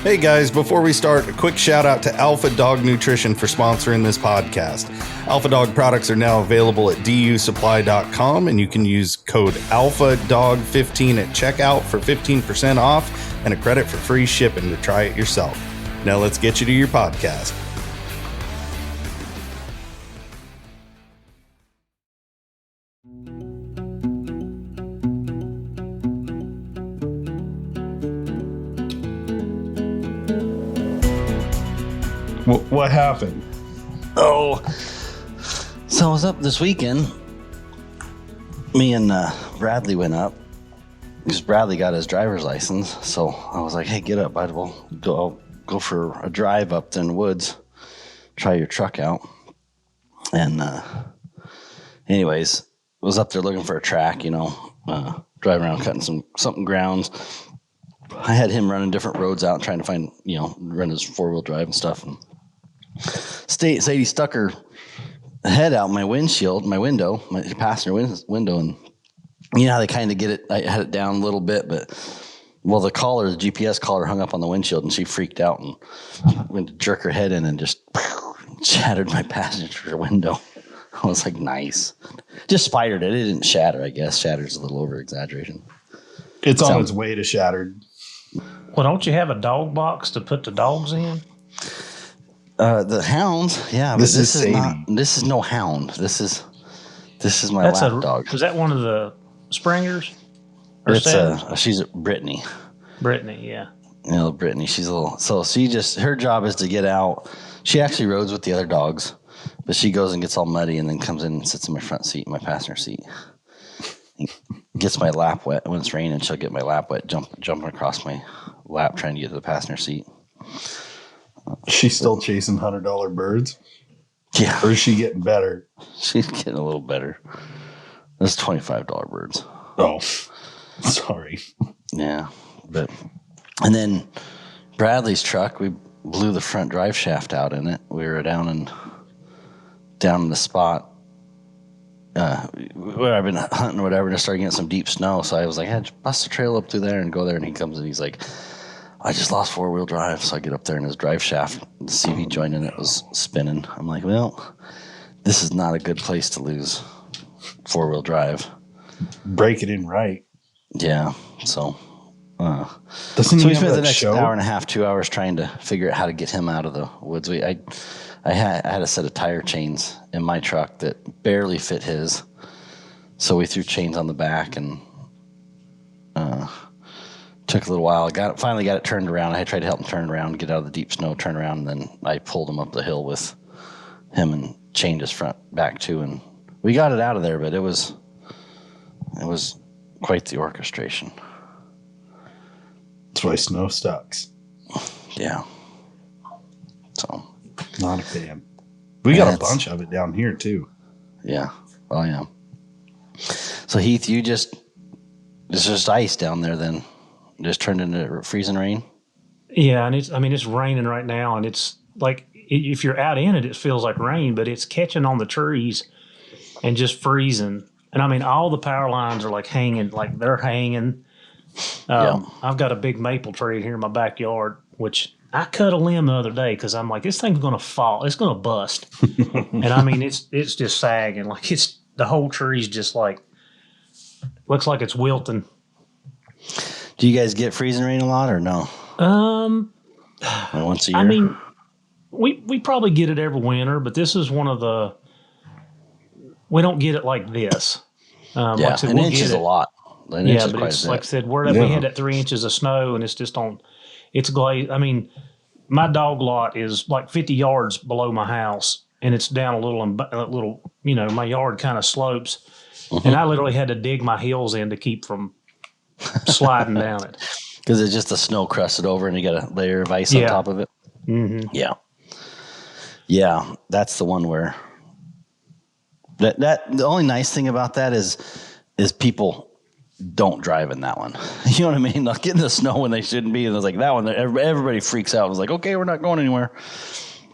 Hey guys, before we start, a quick shout out to Alpha Dog Nutrition for sponsoring this podcast. Alpha Dog products are now available at dusupply.com, and you can use code ALPHADOG15 at checkout for 15% off and a credit for free shipping to try it yourself. Now let's get you to your podcast. What happened? So I was up this weekend. Me and Bradley went up because Bradley got his driver's license. So I was like, "Hey, get up, bud. We'll go for a drive up in the woods. Try your truck out." And anyways, was up there looking for a track. Driving around cutting something grounds. I had him running different roads out, trying to find run his 4-wheel drive and stuff. And Sadie stuck her head out my windshield, my passenger window, and you know how they kind of get it. I had it down a little bit, but the GPS collar hung up on the windshield, and she freaked out and went to jerk her head in and just shattered my passenger window. I was like, nice. Just spidered it. It didn't shatter, I guess. Shatter's a little over exaggeration. It's on its way to shattered. Well, don't you have a dog box to put the dogs in? The hounds, yeah. This is Sadie. This is no hound. This is my lap dog. Is that one of the Springers? She's Brittany. Brittany, yeah. Brittany. She's a little. So her job is to get out. She actually roads with the other dogs, but she goes and gets all muddy and then comes in and sits in my front seat, my passenger seat. Gets my lap wet when it's raining. She'll get my lap wet, jumping across my lap, trying to get to the passenger seat. She's still chasing $100 birds? Yeah. Or is she getting better? She's getting a little better. That's $25 birds. Oh, sorry. Yeah. And then Bradley's truck, we blew the front drive shaft out in it. We were down in the spot where I've been hunting or whatever, and I started getting some deep snow. So I was like, hey, just bust the trail up through there and go there. And he comes and he's like, I just lost 4-wheel drive. So I get up there and his drive shaft, the CV joint in it was spinning. I'm like, well, this is not a good place to lose 4-wheel drive. Break it in right. Yeah. So, we spent the next hour and a half, 2 hours trying to figure out how to get him out of the woods. I had a set of tire chains in my truck that barely fit his. So we threw chains on the back and took a little while. Finally got it turned around. I tried to help him turn around, get out of the deep snow, turn around, and then I pulled him up the hill with him and chained his front back too. And we got it out of there, but it was quite the orchestration. That's why snow sucks. Yeah. So. Not a fan. We got a bunch of it down here too. Yeah. Oh yeah. So Heath, it's just ice down there then. Just turned into freezing rain? Yeah, and it's raining right now, and it's like if you're out in it, it feels like rain, but it's catching on the trees and just freezing. And I mean, all the power lines are like hanging, like they're hanging. I've got a big maple tree here in my backyard, which I cut a limb the other day because I'm like, this thing's going to fall. It's going to bust. And I mean, it's just sagging. Like the whole tree's just like, looks like it's wilting. Do you guys get freezing rain a lot or no? Once a year? I mean, we probably get it every winter, but this is one of we don't get it like this. Like I said, an inch is a lot. But it's like I said, we had that 3 inches of snow, and it's just it's glazed. I mean, my dog lot is like 50 yards below my house, and it's down a little, my yard kind of slopes, and I literally had to dig my heels in to keep from sliding down it. Because it's just the snow crusted over, and you got a layer of ice on top of it. Mm-hmm. Yeah, that's the one where that the only nice thing about that is people don't drive in that one. You know what I mean? Like getting the snow when they shouldn't be. And it's like that one, everybody freaks out. It was like, okay, we're not going anywhere.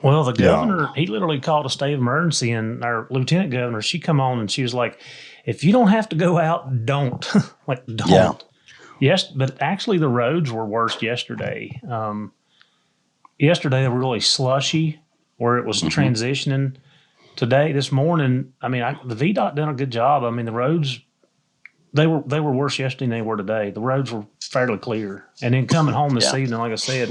Well, the governor, he literally called a state of emergency, and our lieutenant governor, she come on and she was like, if you don't have to go out, don't. Like, don't. Yeah. Yes, but actually the roads were worse yesterday. yesterday they were really slushy where it was transitioning. This morning, I mean, the VDOT done a good job. I mean, the roads, they were worse yesterday than they were today. The roads were fairly clear. And then coming home this evening, like I said,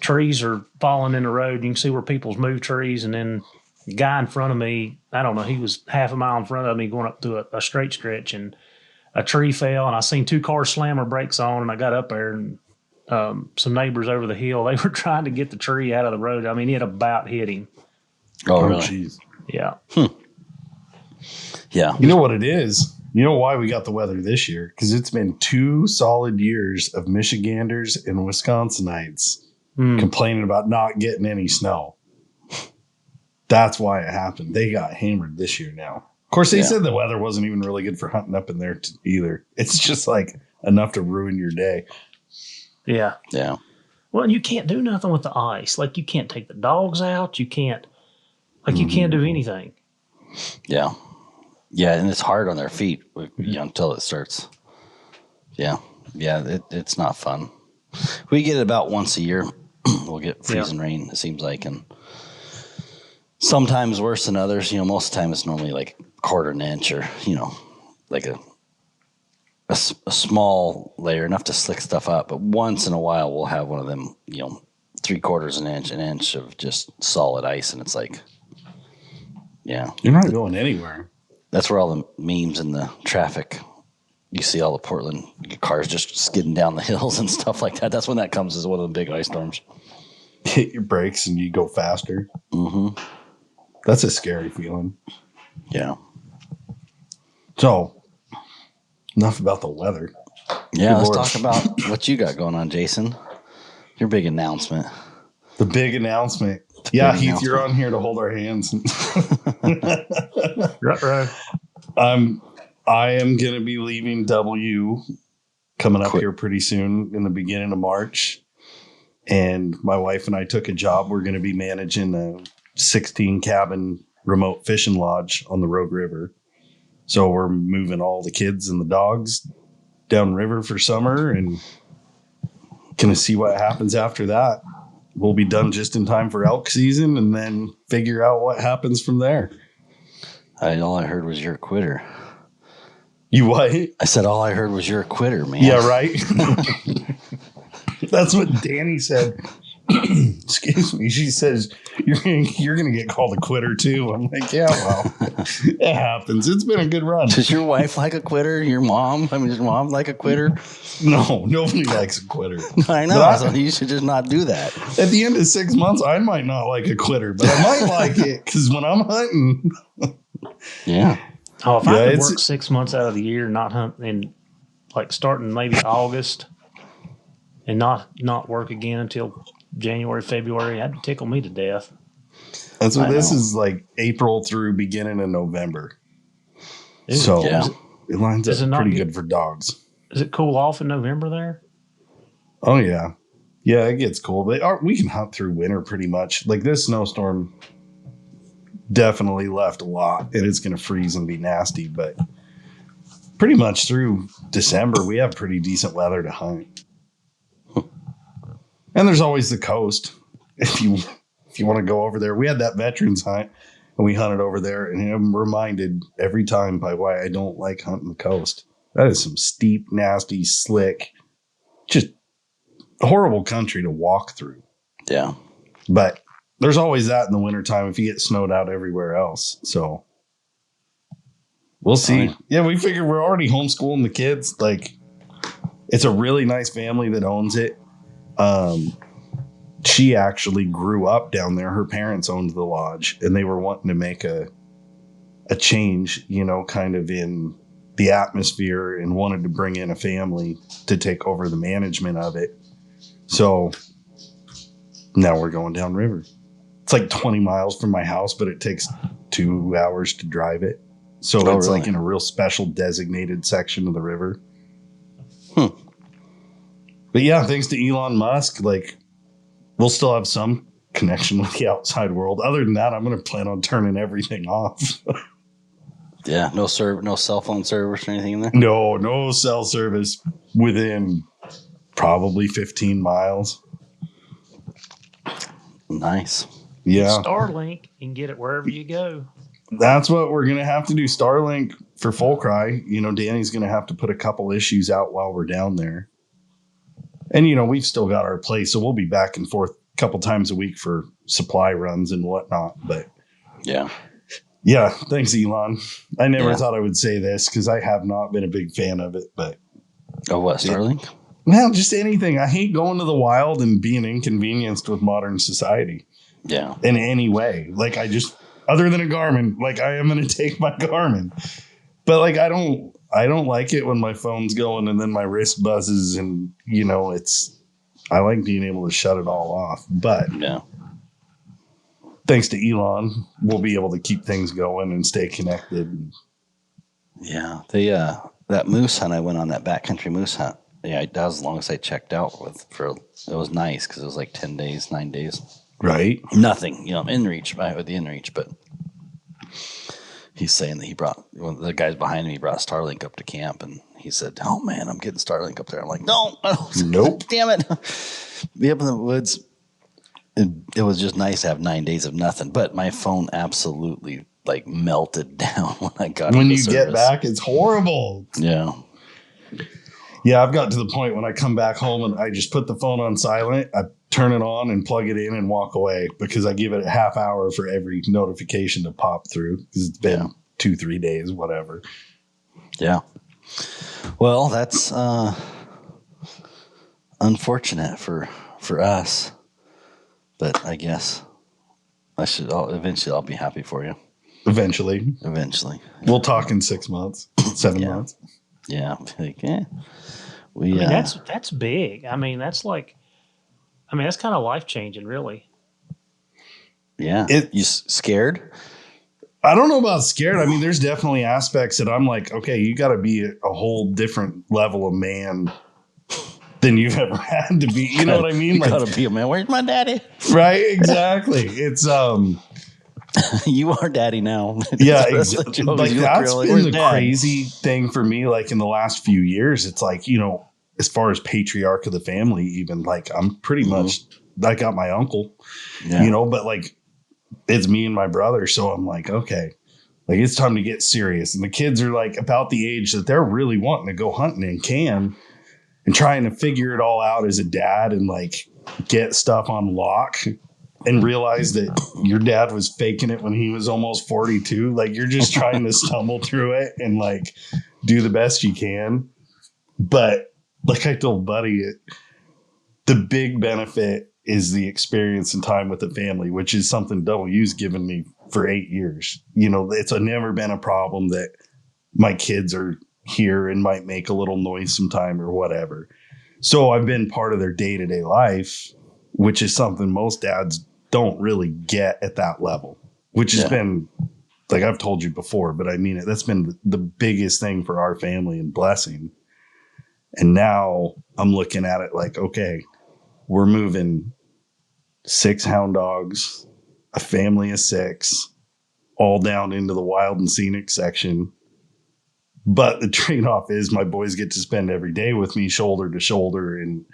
trees are falling in the road. You can see where people's moved trees. And then the guy in front of me, I don't know, he was half a mile in front of me going up through a straight stretch, and a tree fell, and I seen 2 cars slam their brakes on, and I got up there, and some neighbors over the hill, they were trying to get the tree out of the road. I mean, it about hit him. Oh, really? Jeez. Yeah. Yeah. You know what it is? You know why we got the weather this year? Because it's been 2 solid years of Michiganders and Wisconsinites complaining about not getting any snow. That's why it happened. They got hammered this year now. Of course, they said the weather wasn't even really good for hunting up in there either. It's just like enough to ruin your day. Yeah. Yeah. Well, and you can't do nothing with the ice. Like, you can't take the dogs out. You can't do anything. Yeah. Yeah, and it's hard on their feet until it starts. Yeah. Yeah, it's not fun. We get it about once a year. We'll get freezing rain, it seems like, and sometimes worse than others. Most of the time it's normally like a quarter an inch or, like a small layer, enough to slick stuff up. But once in a while we'll have one of them, 3/4 an inch of just solid ice. And it's like, yeah. You're not going anywhere. That's where all the memes and the traffic, you see all the Portland cars just skidding down the hills and stuff like that. That's when that comes as one of the big ice storms. Hit your brakes and you go faster. Mm-hmm. That's a scary feeling. Yeah. So, enough about the weather. Yeah, let's talk about what you got going on, Jason. Your big announcement. The big announcement. Yeah, Heath, you're on here to hold our hands. Right. I am going to be leaving W coming up here pretty soon in the beginning of March. And my wife and I took a job. We're going to be managing a 16 cabin remote fishing lodge on the Rogue River. So we're moving all the kids and the dogs downriver for summer and going to see what happens after that. We'll be done just in time for elk season and then figure out what happens from there. All I heard was you're a quitter. You what? I said all I heard was you're a quitter, man. Yeah, right? That's what Danny said. Excuse me. She says, you're gonna get called a quitter too. I'm like, yeah, well, it happens. It's been a good run. Does your wife like a quitter? Your mom? Does your mom like a quitter? No, nobody likes a quitter. I know. So you should just not do that. At the end of 6 months, I might not like a quitter, but I might like it because when I'm hunting. Yeah. Oh, if I could work 6 months out of the year, not hunt, and like starting maybe August and not work again until January, February, that'd tickle me to death. And so this is like April through beginning of November. So it lines up pretty good for dogs. Does it cool off in November there? Oh, yeah. Yeah, it gets cool. But we can hunt through winter pretty much. Like this snowstorm definitely left a lot. And it's going to freeze and be nasty. But pretty much through December, we have pretty decent weather to hunt. And there's always the coast. If you want to go over there, we had that veterans hunt and we hunted over there, and I'm reminded every time by why I don't like hunting the coast. That is some steep, nasty, slick, just horrible country to walk through. Yeah. But there's always that in the wintertime if you get snowed out everywhere else. So we'll see. Right. Yeah, we figured we're already homeschooling the kids. Like, it's a really nice family that owns it. She actually grew up down there. Her parents owned the lodge, and they were wanting to make a change, kind of in the atmosphere, and wanted to bring in a family to take over the management of it. So now we're going downriver. It's like 20 miles from my house, but it takes 2 hours to drive it. So it's really? Like in a real special designated section of the river. But yeah, thanks to Elon Musk, like, we'll still have some connection with the outside world. Other than that, I'm going to plan on turning everything off. Yeah, no cell phone service or anything in there? No cell service within probably 15 miles. Nice. Yeah. Starlink and get it wherever you go. That's what we're going to have to do. Starlink for Fulcry. Danny's going to have to put a couple issues out while we're down there. And, we've still got our place, so we'll be back and forth a couple times a week for supply runs and whatnot. But yeah, thanks, Elon. I never thought I would say this because I have not been a big fan of it. But what, Starlink? Well, just anything. I hate going to the wild and being inconvenienced with modern society. Yeah. In any way. Like, other than a Garmin, like, I am going to take my Garmin. But, like, I don't like it when my phone's going and then my wrist buzzes and, I like being able to shut it all off. But thanks to Elon, we'll be able to keep things going and stay connected. Yeah. That moose hunt I went on, that backcountry moose hunt. Yeah, that was the longest I checked out with. It was nice because it was like 10 days, 9 days. Right. Nothing, inReach, with the inReach, but he's saying that one of the guys behind me brought Starlink up to camp, and he said, "Oh man, I'm getting Starlink up there." I'm like, "No, nope, damn it!" Be up in the woods. It was just nice to have 9 days of nothing, but my phone absolutely like melted down when I got. When you get back, it's horrible. Yeah. Yeah, I've got to the point when I come back home and I just put the phone on silent. I turn it on and plug it in and walk away because I give it a half hour for every notification to pop through because it's been 2-3 days, whatever. Yeah. Well, that's unfortunate for us, but I guess eventually I'll be happy for you. Eventually. We'll talk in 6 months, 7 months. Yeah. Like, that's big. That's kind of life changing, really. Yeah. You scared? I don't know about scared. There's definitely aspects that I'm like, okay, you got to be a whole different level of man than you've ever had to be. You know what I mean? You got to be a man. Where's my daddy? Right. Exactly. It's you are daddy now. Yeah, exactly. Like that's been the crazy thing for me. Like in the last few years, it's like, as far as patriarch of the family, even like I'm pretty much, I got my uncle, but like it's me and my brother. So I'm like, okay, like it's time to get serious. And the kids are like about the age that they're really wanting to go hunting and trying to figure it all out as a dad and like get stuff on lock. And realize that your dad was faking it when he was almost 42. Like you're just trying to stumble through it and like do the best you can. But like I told Buddy, the big benefit is the experience and time with the family, which is something W's given me for 8 years. It's never been a problem that my kids are here and might make a little noise sometime or whatever. So I've been part of their day-to-day life, which is something most dads don't really get at that level, which has been, like I've told you before, but I mean it. That's been the biggest thing for our family and blessing. And now I'm looking at it like, okay, we're moving 6 hound dogs, a family of 6, all down into the wild and scenic section. But the trade-off is my boys get to spend every day with me shoulder to shoulder and,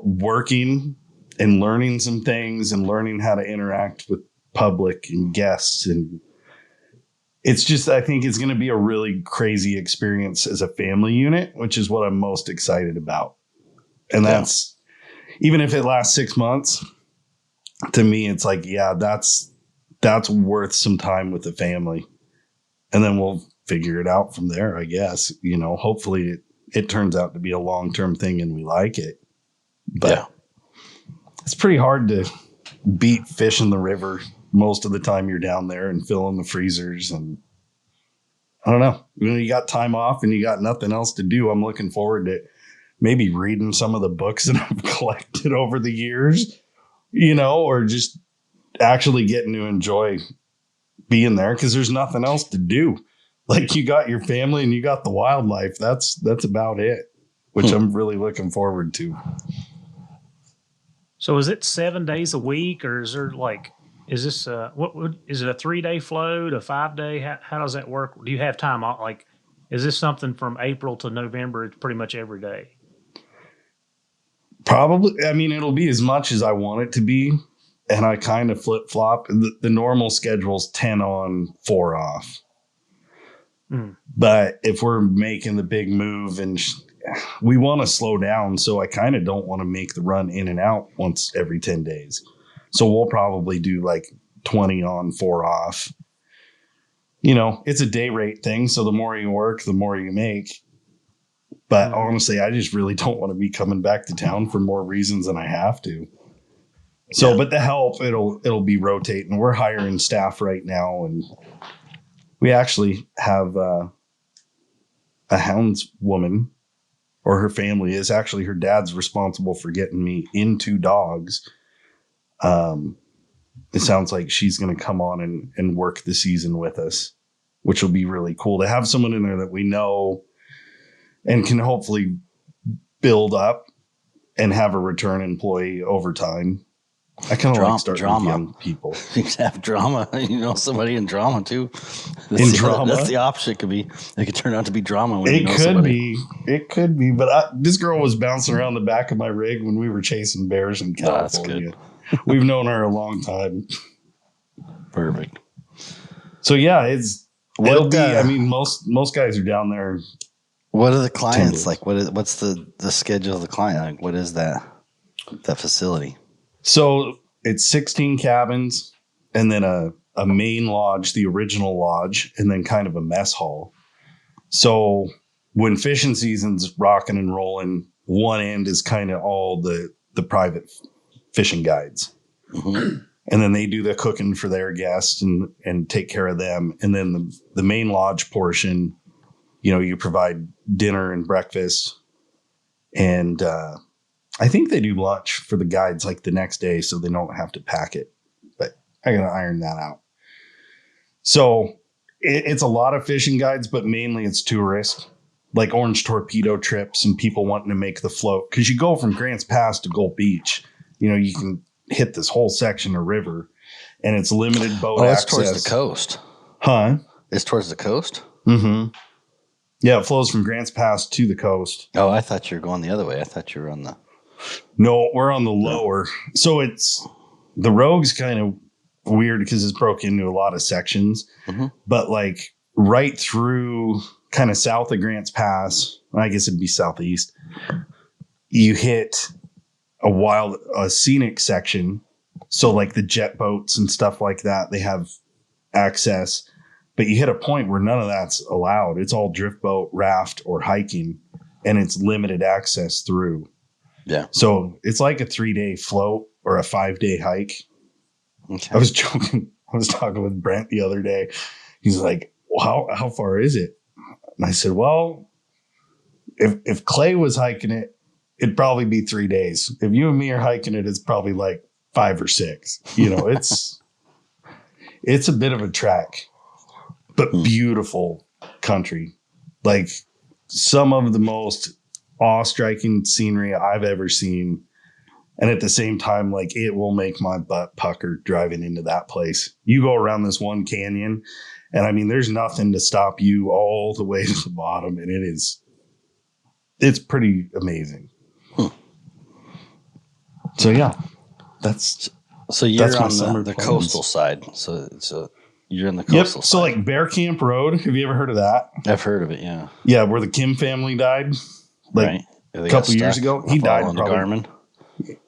working and learning some things and learning how to interact with public and guests. And it's just, I think it's going to be a really crazy experience as a family unit, which is what I'm most excited about. And that's, even if it lasts 6 months, to me, it's like, yeah, that's worth some time with the family. And then we'll figure it out from there, I guess. Hopefully it turns out to be a long-term thing and we like it. But it's pretty hard to beat fish in the river most of the time you're down there and fill in the freezers. And I don't know, you got time off and you got nothing else to do. I'm looking forward to maybe reading some of the books that I've collected over the years, or just actually getting to enjoy being there because there's nothing else to do. Like you got your family and you got the wildlife. That's about it, which I'm really looking forward to. So is it 7 days a week, or is there is this is it a 3-day float, a 5-day? How does that work? Do you have time off? Like, is this something from April to November? It's pretty much every day. Probably. It'll be as much as I want it to be. and I kind of flip flop. The normal schedule's 10 on, 4 off. But if we're making the big move and we want to slow down, so I kind of don't want to make the run in and out once every 10 days. So we'll probably do like 20 on, 4 off. You know, it's a day rate thing. So the more you work, the more you make. But honestly, I just really don't want to be coming back to town for more reasons than I have to. So, but the help, it'll be rotating. We're hiring staff right now, and we actually have a houndswoman, or her family is actually, her dad's responsible for getting me into dogs. It sounds like she's going to come on and work the season with us, which will be really cool to have someone in there that we know and can hopefully build up and have a return employee over time. I kind of like starting with young people. You could have drama. You know, somebody in drama too. Drama? That's the opposite. It could be. It could turn out to be drama. When It could be. It could be. But this girl was bouncing around the back of my rig when we were chasing bears in California. That's good. We've known her a long time. Perfect. So yeah, it'll be. I mean, most guys are down there. What are the clients like? What's the schedule of the client? Like, what is that facility? So it's 16 cabins and then a main lodge, the original lodge, and then kind of a mess hall. So when fishing season's rocking and rolling, one end is kind of all the private fishing guides. Mm-hmm. And then they do the cooking for their guests and take care of them. And then the main lodge portion, you know, you provide dinner and breakfast. And I think they do lunch for the guides like the next day so they don't have to pack it. But I got to iron that out. So it's a lot of fishing guides, but mainly it's tourists, like Orange Torpedo trips and people wanting to make the float. Because you go from Grants Pass to Gold Beach, you know, you can hit this whole section of river, and it's limited boat access. It's towards the coast. Huh? It's towards the coast? Mm-hmm. Yeah, it flows from Grants Pass to the coast. Oh, I thought you were going the other way. I thought you were on the... No, we're on the lower. So the Rogue's kind of weird because it's broken into a lot of sections. Mm-hmm. But like right through kind of south of Grants Pass, I guess it'd be southeast, you hit a scenic section. So like the jet boats and stuff like that, they have access. But you hit a point where none of that's allowed. It's all drift boat, raft, or hiking, and it's limited access through. Yeah. So it's like a 3-day float or a 5-day hike. Okay. I was joking. I was talking with Brent the other day. He's like, well, how far is it? And I said, well, if Clay was hiking it, it'd probably be 3 days. If you and me are hiking it, it's probably like 5 or 6. You know, it's a bit of a trek, but beautiful country. Like some of the most awe-striking scenery I've ever seen. And at the same time, like it will make my butt pucker driving into that place. You go around this one canyon, and I mean, there's nothing to stop you all the way to the bottom. And it's pretty amazing. So yeah, so you're on the coastal side. So you're in the coastal side. So like Bear Camp Road. Have you ever heard of that? I've heard of it. Yeah. Yeah. Where the Kim family died. Like a couple years ago, he died. The Garmin.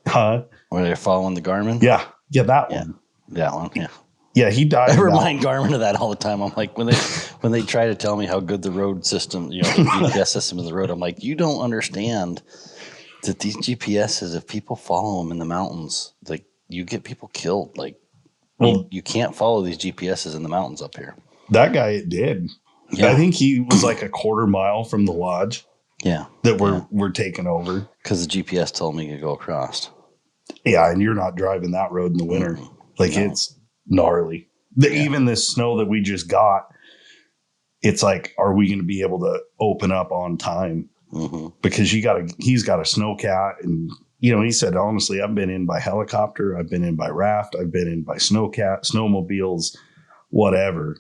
Huh? Were they following the Garmin? Yeah, that one. That one. Yeah. Yeah, he died. I remind Garmin of that all the time. I'm like, when they try to tell me how good the road system, you know, the GPS system of the road, I'm like, you don't understand that these GPSs, if people follow them in the mountains, like you get people killed. Like, you can't follow these GPSs in the mountains up here. That guy did. Yeah. I think he was like a quarter mile from the lodge. Yeah. That we're taking over. Because the GPS told me to go across. Yeah, and you're not driving that road in the winter. Like it's gnarly. Even this snow that we just got, it's like, are we going to be able to open up on time? Mm-hmm. Because he's got a snowcat, and you know, he said, honestly, I've been in by helicopter, I've been in by raft, I've been in by snowcat, snowmobiles, whatever.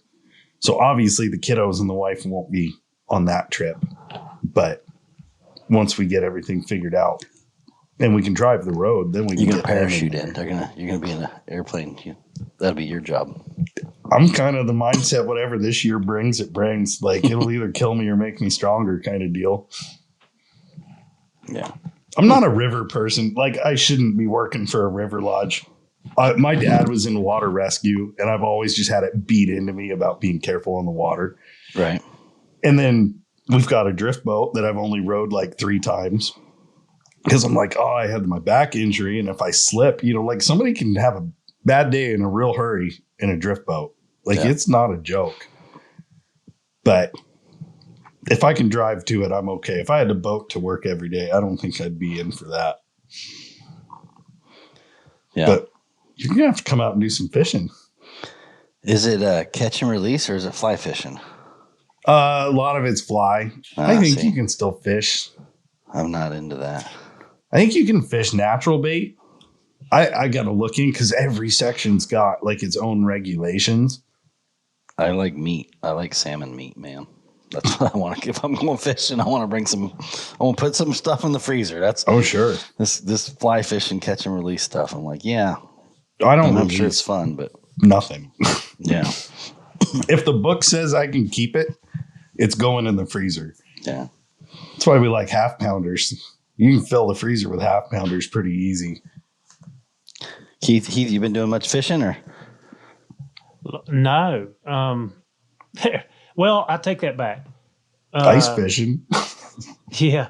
So obviously the kiddos and the wife won't be on that trip, but once we get everything figured out, and we can drive the road. Then we You can can get parachute in. You're gonna be in an airplane. That'll be your job. I'm kind of the mindset, whatever this year brings, it brings. Like, it'll either kill me or make me stronger kind of deal. Yeah. I'm not a river person. Like, I shouldn't be working for a river lodge. My dad was in water rescue, and I've always just had it beat into me about being careful on the water. Right. And then we've got a drift boat that I've only rowed like 3 times because I'm like, oh, I had my back injury. And if I slip, like somebody can have a bad day in a real hurry in a drift boat. Like, It's not a joke. But if I can drive to it, I'm okay. If I had to boat to work every day, I don't think I'd be in for that. Yeah. But you're going to have to come out and do some fishing. Is it catch and release or is it fly fishing? A lot of it's fly. I think you can still fish. I'm not into that. I think you can fish natural bait. I got to look in because every section's got like its own regulations. I like meat. I like salmon meat, man. That's what I want to. If I'm going fishing, I want to bring some. I want to put some stuff in the freezer. That's Sure. This fly fishing, catch and release stuff. I'm like, yeah. I'm sure it's fun, but nothing. Yeah. If the book says I can keep it, it's going in the freezer. Yeah. That's why we like half pounders. You can fill the freezer with half pounders pretty easy. Heath, you been doing much fishing or? No. Well, I take that back. Ice fishing. Yeah.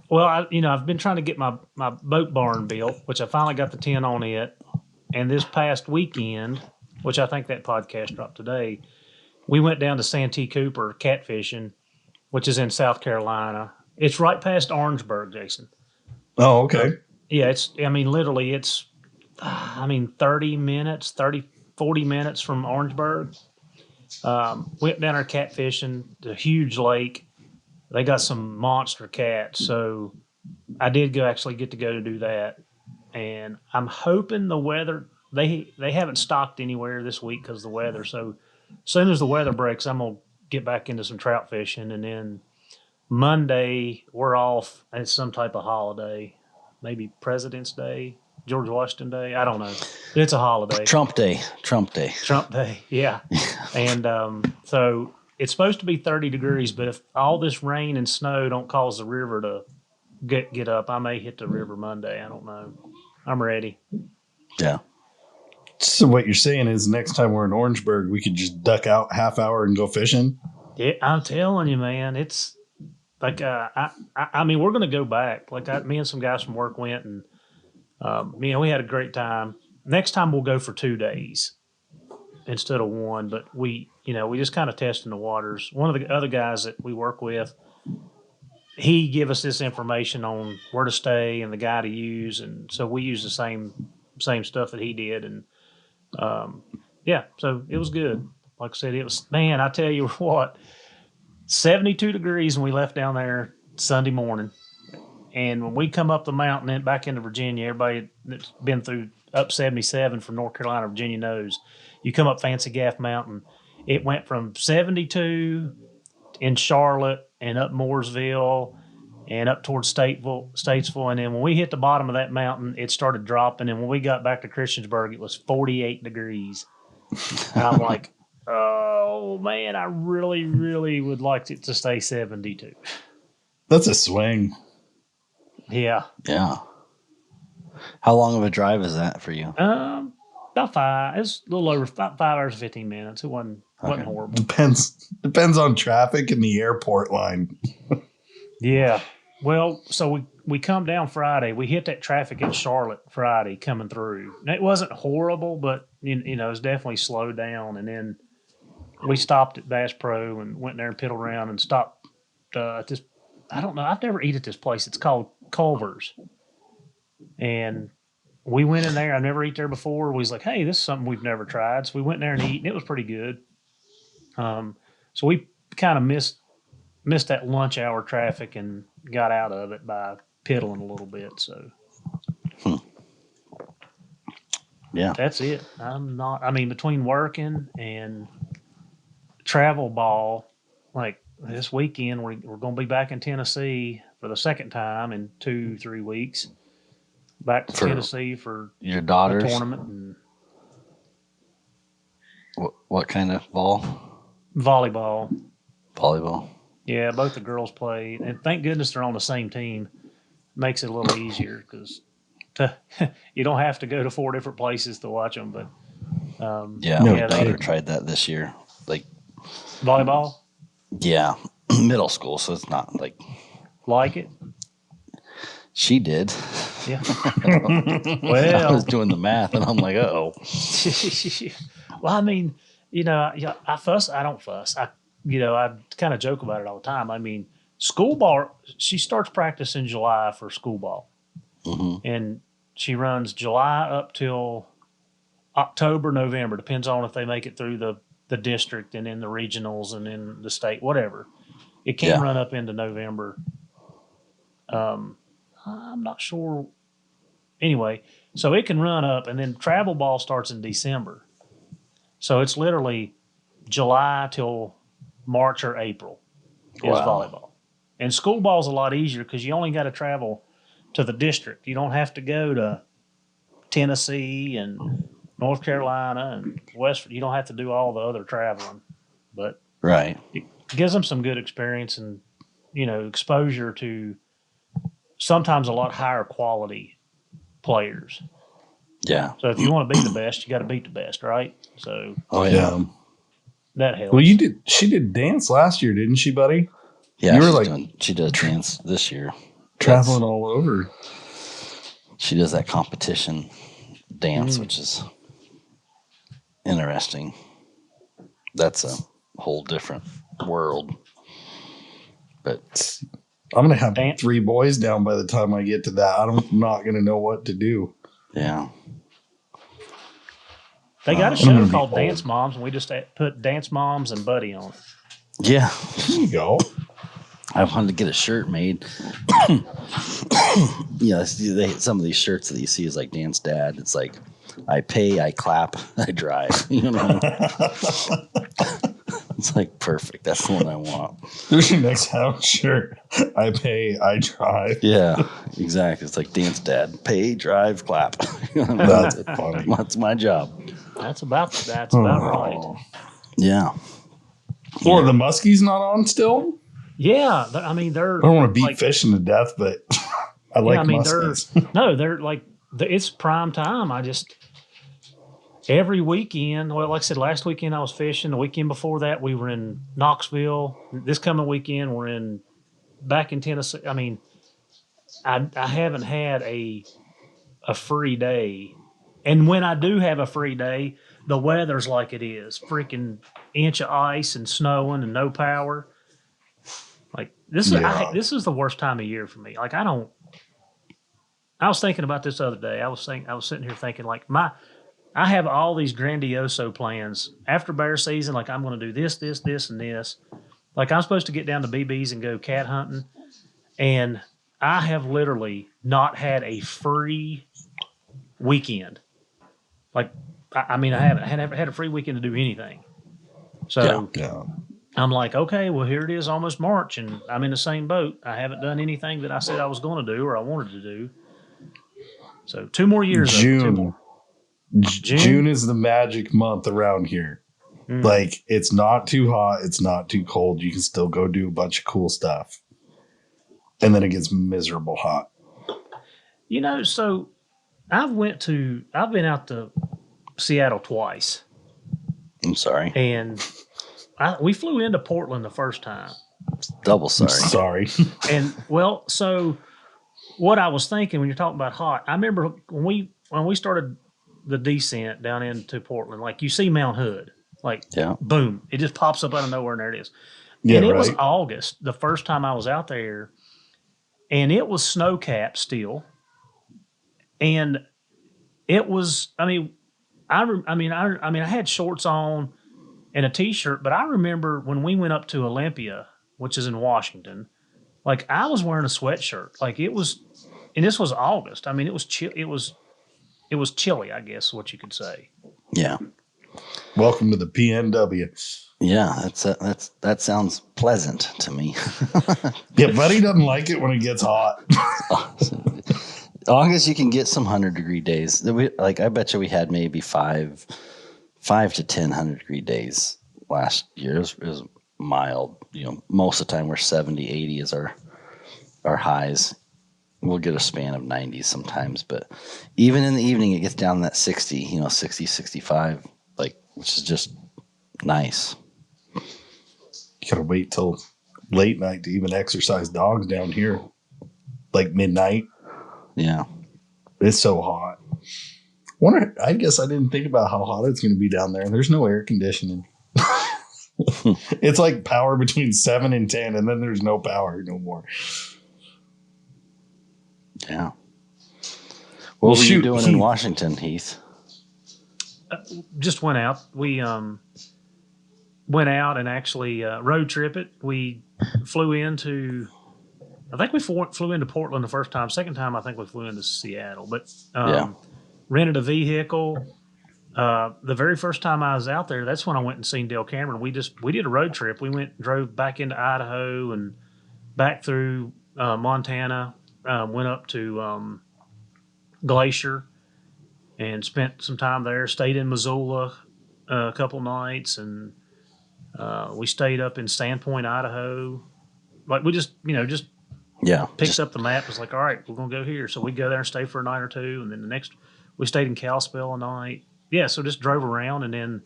Well, I've been trying to get my boat barn built, which I finally got the tent on it. And this past weekend, which I think that podcast dropped today, we went down to Santee Cooper catfishing, which is in South Carolina. It's right past Orangeburg, Jason. Oh, okay. Yeah, literally it's 40 minutes from Orangeburg. Went down there catfishing, the huge lake. They got some monster cats, so I did get to go to do that. And I'm hoping the weather, they haven't stocked anywhere this week because of the weather. So as soon as the weather breaks, I'm going to get back into some trout fishing. And then Monday, we're off. It's some type of holiday, maybe President's Day, George Washington Day. I don't know. It's a holiday. Trump Day, yeah. And so it's supposed to be 30 degrees, but if all this rain and snow don't cause the river to get up, I may hit the river Monday. I don't know. I'm ready. Yeah. So what you're saying is next time we're in Orangeburg, we could just duck out half hour and go fishing? Yeah, I'm telling you, man. It's like, we're going to go back. Like me and some guys from work went and, we had a great time. Next time we'll go for 2 days instead of 1, but we just kind of testing the waters. One of the other guys that we work with, he give us this information on where to stay and the guy to use. And so we use the same stuff that he did. And, so it was good. Like I said, it was, man, I tell you what, 72 degrees when we left down there Sunday morning. And when we come up the mountain and back into Virginia, everybody that's been through up 77 from North Carolina, Virginia knows, you come up Fancy Gaff Mountain, it went from 72 in Charlotte and up Mooresville and up towards Statesville. And then when we hit the bottom of that mountain, it started dropping. And when we got back to Christiansburg, it was 48 degrees. And I'm like, oh, man, I really, really would like it to stay 72. That's a swing. Yeah. Yeah. How long of a drive is that for you? About 5. It's a little over 5 hours and 15 minutes. It wasn't horrible. Depends on traffic and the airport line. Yeah. Well, so we come down Friday. We hit that traffic in Charlotte Friday coming through. And it wasn't horrible, but it was definitely slowed down. And then we stopped at Bass Pro and went there and piddled around and stopped at this. I don't know. I've never eaten at this place. It's called Culver's. And we went in there. I've never eaten there before. We was like, hey, this is something we've never tried. So we went there and ate, and it was pretty good. So we kind of missed that lunch hour traffic and got out of it by piddling a little bit. So, yeah, that's it. Between working and travel ball, like this weekend, we're going to be back in Tennessee for the second time in 2-3 weeks. back to Tennessee for your daughters a tournament. And what kind of ball? Volleyball. Yeah, both the girls play, and thank goodness they're on the same team. Makes it a little easier because you don't have to go to 4 different places to watch them. But my daughter tried that this year, like volleyball. Yeah, middle school, so it's not like it. She did. Yeah. Well, I was doing the math, and I'm like, oh. Well, I mean, I fuss. I don't fuss. I kind of joke about it all the time. I mean, school ball, she starts practice in July for school ball. Mm-hmm. And she runs July up till October, November. Depends on if they make it through the district and in the regionals and in the state, whatever. It can run up into November. I'm not sure. Anyway, so it can run up, and then travel ball starts in December. So it's literally July till March or April is volleyball. And school ball is a lot easier because you only got to travel to the district. You don't have to go to Tennessee and North Carolina and West. You don't have to do all the other traveling. But it gives them some good experience and, exposure to sometimes a lot higher quality players. Yeah. So if you want to be the best, you got to beat the best, right? So. Oh yeah. That helps. Well, she did dance last year, didn't she, buddy? Yeah. You were she does dance this year. Traveling all over. She does that competition dance, which is interesting. That's a whole different world. But I'm going to have 3 boys down by the time I get to that. I'm not going to know what to do. Yeah. They got a show called Dance Moms, and we just put Dance Moms and Buddy on it. Yeah. There you go. I wanted to get a shirt made. Some of these shirts that you see is like Dance Dad. It's like, I pay, I clap, I drive. It's like perfect. That's the one I want. There's your next house shirt. I pay, I drive. Yeah, exactly. It's like Dance Dad. Pay, drive, clap. That's funny. That's my job. That's about right. Yeah. Or the Muskies not on still? Yeah, I mean they're. I don't want to beat fishing to death, but I like Muskies. They're like it's prime time. Every weekend. Well, like I said, last weekend I was fishing. The weekend before that we were in Knoxville. This coming weekend we're back in Tennessee. I mean, I haven't had a free day, and when I do have a free day, the weather's like it is, freaking inch of ice and snowing and no power. Like this is the worst time of year for me. Like I was thinking about this the other day. I was sitting here thinking like I have all these grandioso plans after bear season. Like I'm going to do this, and this. Like I'm supposed to get down to BB's and go cat hunting, and I have literally not had a free weekend. Like I haven't had a free weekend to do anything. So I'm like, okay, well here it is, almost March, and I'm in the same boat. I haven't done anything that I said I was going to do or I wanted to do. So 2 more years. June is the magic month around here. Like it's not too hot, it's not too cold. You can still go do a bunch of cool stuff. And then it gets miserable hot. So I've been out to Seattle twice. I'm sorry. And we flew into Portland the first time. Double sorry. Sorry. And so what I was thinking when you're talking about hot, I remember when we started the descent down into Portland, like you see Mount Hood, like boom, it just pops up out of nowhere and there it is. Yeah, and it was August the first time I was out there, and it was snow capped still, and it was. I had shorts on and a t-shirt, but I remember when we went up to Olympia, which is in Washington, like I was wearing a sweatshirt, like it was, and this was August. I mean, it was chill. It was chilly, I guess, what you could say. Yeah. Welcome to the PNW. Yeah, that sounds pleasant to me. Yeah, Buddy doesn't like it when it gets hot. August, you can get some 100-degree days. I bet you we had maybe 5 to 10 100-degree days last year. It was mild. Most of the time we're 70, 80 is our highs. We'll get a span of 90s sometimes, but even in the evening, it gets down to that 60, 60, 65, which is just nice. You gotta wait till late night to even exercise dogs down here, like midnight. Yeah. It's so hot. I guess I didn't think about how hot it's going to be down there. There's no air conditioning. It's like power between 7 and 10, and then there's no power no more. Yeah. What were you doing in Washington, Heath? Just went out. We went out and actually road trip it. We flew into, I think we flew into Portland the first time. Second time, I think we flew into Seattle. But rented a vehicle. The very first time I was out there, that's when I went and seen Dale Cameron. We did a road trip. We drove back into Idaho and back through Montana. Went up to Glacier and spent some time there. Stayed in Missoula a couple nights, and we stayed up in Sandpoint, Idaho. We just picked up the map. It was like, all right, we're gonna go here. So we go there and stay for a night or two, and then we stayed in Kalispell a night. Yeah, so just drove around, and then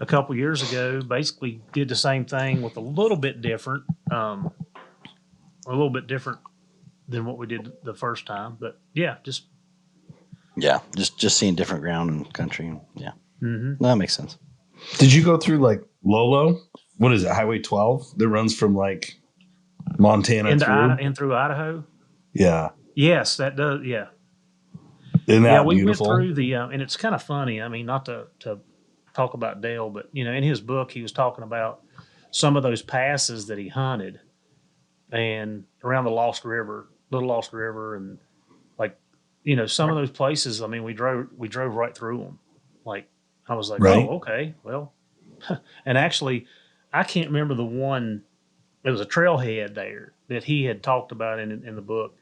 a couple years ago, basically did the same thing with a little bit different than what we did the first time. But just seeing different ground and country. Yeah, no, that makes sense. Did you go through Lolo? What is it? Highway 12 that runs from Montana through Idaho. Yeah. Yes, that does. Yeah. Isn't that we beautiful? went through the and it's kind of funny. I mean, not to talk about Dale, but in his book he was talking about some of those passes that he hunted, and around the Little Lost River, and some of those places. I mean, we drove right through them. I was like, right. Oh, okay, well, and actually, I can't remember the one. It was a trailhead there that he had talked about in the book,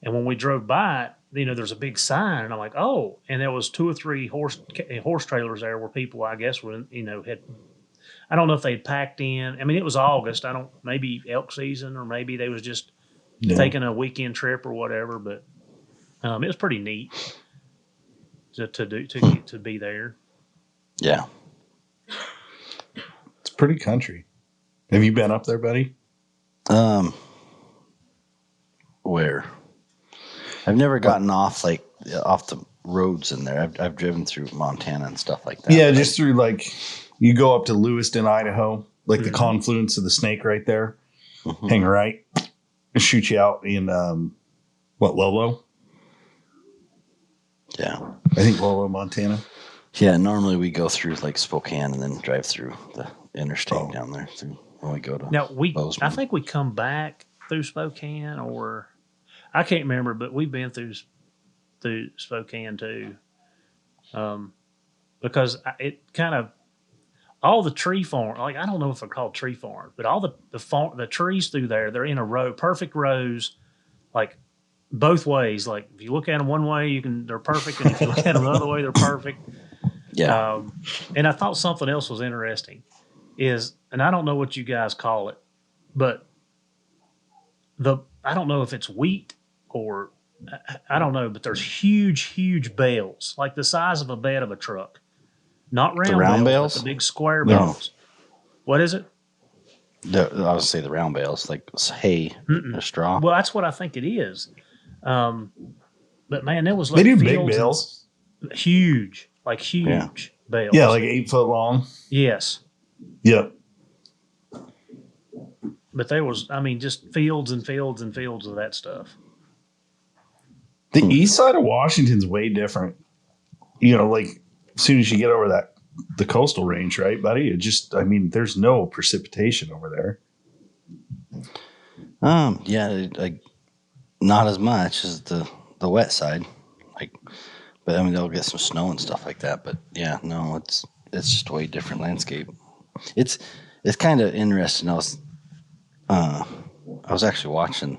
and when we drove by it, there's a big sign, and I'm like, oh, and there was 2 or 3 horse trailers there where people, I guess, were had. I don't know if they'd packed in. I mean, it was August. Maybe elk season, or maybe they was just taking a weekend trip or whatever. But it was pretty neat to be there. Yeah, it's pretty country. Have you been up there, buddy? Where? I've never gotten off the roads in there. I've driven through Montana and stuff like that. Yeah, just through you go up to Lewiston, Idaho, the confluence of the Snake right there. Mm-hmm. Hang right, and shoot you out in Lolo? Yeah, I think Lolo, Montana. Yeah, normally we go through Spokane and then drive through the interstate down there when we go to. Now Bozeman. I think we come back through Spokane, or I can't remember, but we've been through Spokane too, because it kind of all the tree farm. I don't know if they're called tree farms, but all the trees through there, they're in a row, perfect rows, both ways. If you look at them one way, they're perfect, and if you look at them the other way, they're perfect. Yeah. And I thought something else was interesting and I don't know what you guys call it, but I don't know if it's wheat or I don't know, but there's huge bales, the size of a bed of a truck. Not round bales, but the big square bales. What is it? I was going to say the round bales, hay or straw. Well, that's what I think it is. But man, there was they do big bales. Huge bales. Yeah, 8 foot long. Yes. Yep. But there was, just fields and fields and fields of that stuff. The east side of Washington's way different. As soon as you get over the coastal range, right, buddy? It just, there's no precipitation over there. Yeah, not as much as the wet side. But they'll get some snow and stuff like that. But yeah, no, it's just a way different landscape. It's kind of interesting. I was actually watching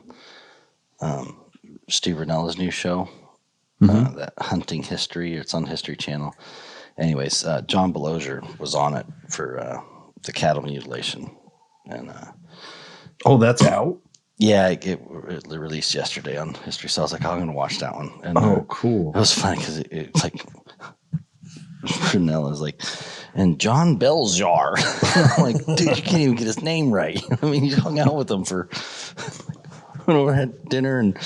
Steve Rinella's new show that hunting history. It's on History Channel. Anyways, John Belozer was on it for the cattle mutilation. And that's out? Yeah, it released yesterday on History. So I was like, I'm going to watch that one. And cool. It was funny because it's like Brunella's like, and John Beljar. I'm like, dude, you can't even get his name right. I mean, you hung out with him for went over, had dinner, and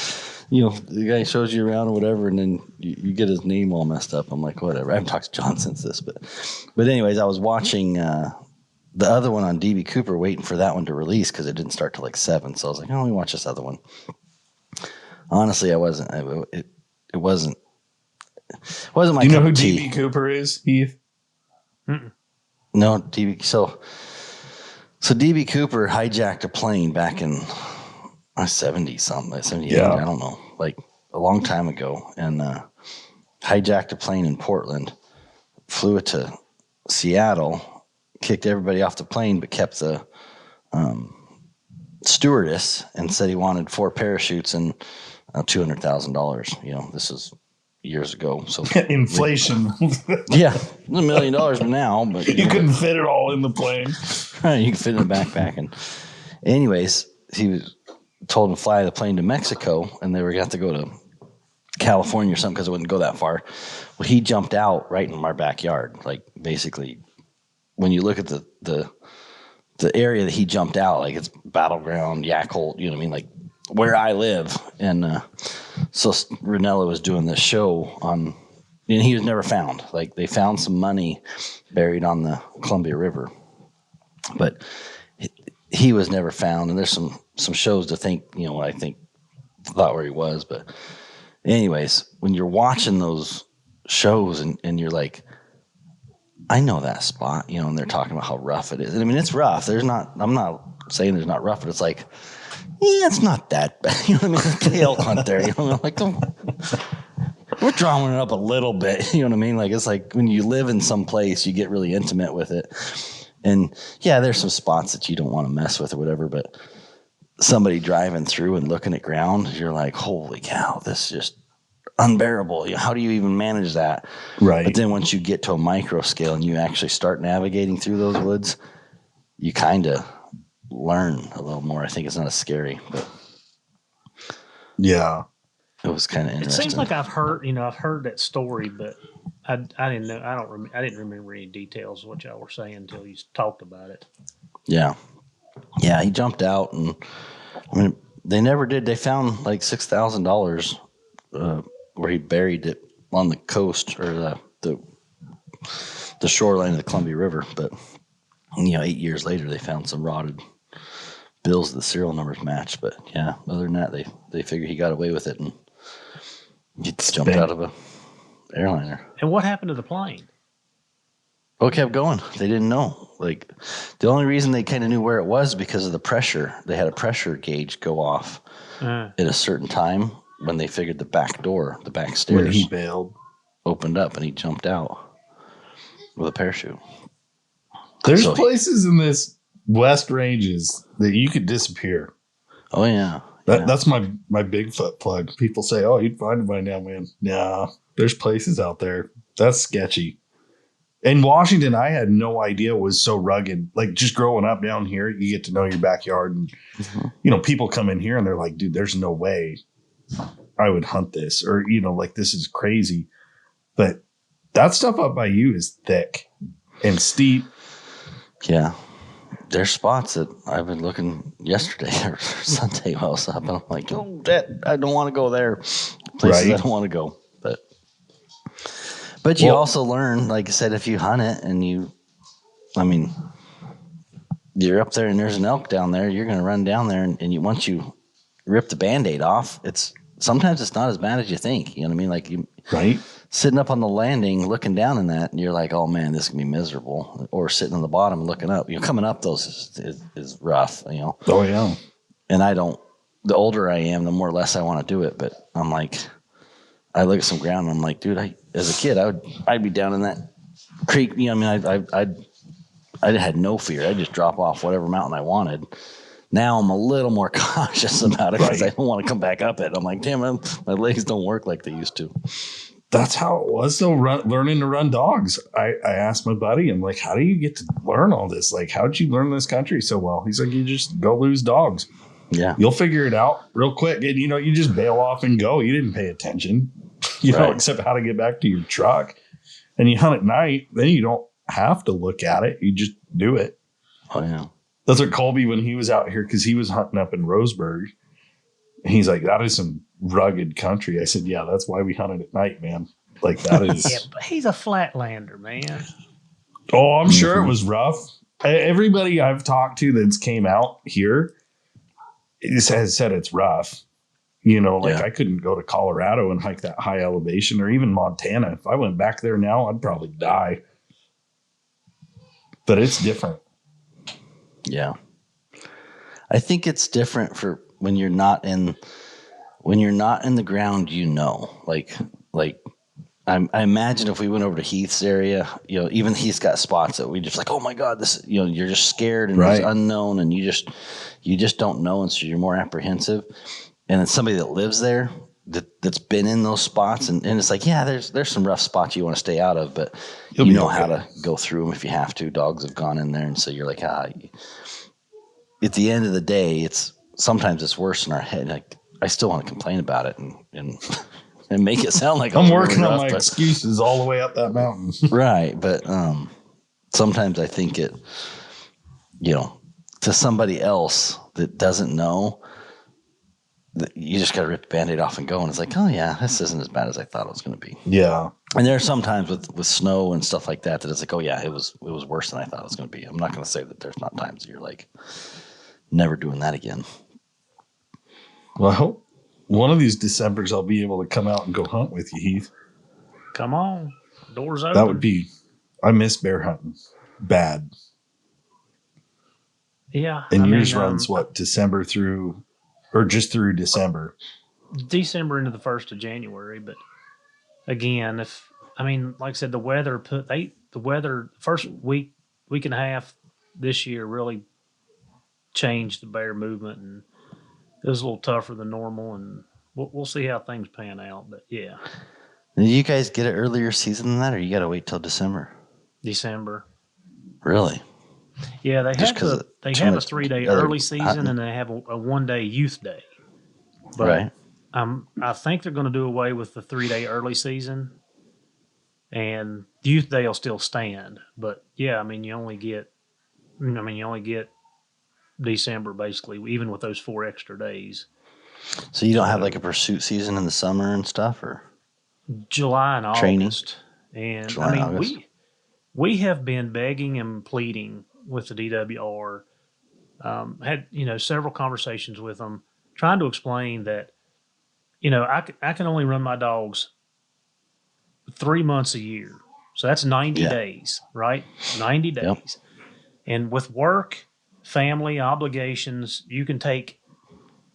the guy shows you around or whatever, and then you get his name all messed up. I'm like, whatever. I haven't talked to John since this, but anyways, I was watching the other one on DB Cooper, waiting for that one to release because it didn't start till like 7. So I was like, let me watch this other one. Honestly, I wasn't. It wasn't my. Do you know who tea. DB Cooper is, Heath? No, DB. So DB Cooper hijacked a plane back in 70 something, 78. Yeah. I don't know, like a long time ago, and hijacked a plane in Portland, flew it to Seattle, kicked everybody off the plane, but kept the stewardess, and said he wanted 4 parachutes and $200,000. This is years ago. So inflation. Yeah, $1 million now, but you couldn't fit it all in the plane. You can fit in the backpack. And anyways, he was told to fly the plane to Mexico, and they were going to go to California or something because it wouldn't go that far. Well, he jumped out right in our backyard. Like, basically, when you look at the area that he jumped out, like, it's battleground, yak hole, you know what I mean? Like, where I live. And so Ranella was doing this show on, and he was never found. Like, they found some money buried on the Columbia River, but he was never found. And there's some shows to think, I think thought where he was. But anyways, when you're watching those shows and you're like, I know that spot, and they're talking about how rough it is. And I mean, it's rough. I'm not saying there's not rough, but it's like, yeah, it's not that bad. You know what I mean? The elk hunt there, like, we're drawing it up a little bit. You know what I mean? Like, it's like when you live in some place, you get really intimate with it. And yeah, there's some spots that you don't want to mess with or whatever, but somebody driving through and looking at ground, you're like, holy cow, this is just unbearable. How do you even manage that? Right. But then once you get to a micro scale and you actually start navigating through those woods, you kind of learn a little more. I think it's not as scary, but yeah, it was kind of interesting. It seems like I've heard that story, but I didn't know. I didn't remember any details of what y'all were saying until you talked about it. Yeah, he jumped out, and I mean, they never did. They found like $6,000 where he buried it on the coast or the shoreline of the Columbia River. But 8 years later, they found some rotted bills that the serial numbers matched. But yeah, other than that, they figured he got away with it and he jumped out of a airliner. And what happened to the plane? Oh, it kept going. They didn't know. Like, the only reason they kind of knew where it was because of the pressure. They had a pressure gauge go off at a certain time when they figured the back door, the back stairs, when he bailed, opened up and he jumped out with a parachute. There's places in this West Ranges that you could disappear. Oh yeah. That's my Bigfoot plug. People say, "Oh, you'd find it by now, man." Nah, there's places out there. That's sketchy. In Washington, I had no idea it was so rugged. Like, just growing up down here, you get to know your backyard, and people come in here and they're like, "Dude, there's no way I would hunt this," or like, this is crazy. But that stuff up by you is thick and steep. Yeah. There's spots that I've been looking yesterday or Sunday while I was up, and I'm like, oh, I don't want to go there. Places I don't want to go. But you also learn, like I said, if you hunt it and you're up there and there's an elk down there, you're going to run down there, and once you rip the Band-Aid off, sometimes it's not as bad as you think. You know what I mean? Like, right. Sitting up on the landing, looking down in that, and you're like, "Oh man, this can be miserable." Or sitting on the bottom and looking up. Coming up those is rough. Oh yeah. And the older I am, the more or less I want to do it. But I'm like, I look at some ground, and I'm like, dude, as a kid, I'd be down in that creek. I had no fear. I'd just drop off whatever mountain I wanted. Now I'm a little more cautious about it because I don't want to come back up it. I'm like, damn, my legs don't work like they used to. That's how it was though, learning to run dogs. I asked my buddy, I'm like, how do you get to learn all this? Like, how'd you learn this country so well? He's like, you just go lose dogs. Yeah. You'll figure it out real quick. And, you just bail off and go. You didn't pay attention, except how to get back to your truck. And you hunt at night, then you don't have to look at it. You just do it. Oh, yeah. That's what Colby, when he was out here, because he was hunting up in Roseburg, he's like, that is some rugged country. I said, yeah, that's why we hunted at night, man. Like, that is. Yeah, but he's a flatlander, man. Oh, I'm sure it was rough. Everybody I've talked to that's came out here has said it's rough. I couldn't go to Colorado and hike that high elevation, or even Montana. If I went back there now, I'd probably die. But it's different. Yeah. I think it's different for when you're not in the ground, like I imagine if we went over to Heath's area, even Heath's got spots that we just like, oh my God, this, you're just scared and it's unknown and you just don't know. And so you're more apprehensive. And it's somebody that lives there that's been in those spots. And it's like, yeah, there's some rough spots you want to stay out of, but you know how to go through them if you have to. Dogs have gone in there. And so you're like, at the end of the day, sometimes it's worse in our head. Like, I still want to complain about it and make it sound like I'm working on my excuses all the way up that mountain. Right. But sometimes I think it, to somebody else that doesn't know, that you just got to rip the Band-Aid off and go. And it's like, oh, yeah, this isn't as bad as I thought it was going to be. Yeah. And there are some times with snow and stuff like that it's like, oh, yeah, it was worse than I thought it was going to be. I'm not going to say that there's not times that you're like, never doing that again. Well, I hope one of these Decembers I'll be able to come out and go hunt with you, Heath. Come on. Doors open. That would be, I miss bear hunting. Bad. Yeah. And yours runs December through, or just through December? December into the 1st of January. But again, like I said, the weather first week and a half this year really changed the bear movement, and it was a little tougher than normal, and we'll see how things pan out. But yeah. Did you guys get it earlier season than that, or you got to wait till December? December. Really? Yeah, they have a 3-day early season, and they have a 1-day youth day. But I think they're going to do away with the 3-day early season, and youth day will still stand. But yeah, you only get December basically, even with those 4 extra days. So you don't have like a pursuit season in the summer and stuff, or July and training? August. And July and August. we have been begging and pleading with the DWR. Had several conversations with them, trying to explain that I can only run my dogs 3 months a year, so that's 90 days, right? 90 days, yep. And with work, family obligations, you can take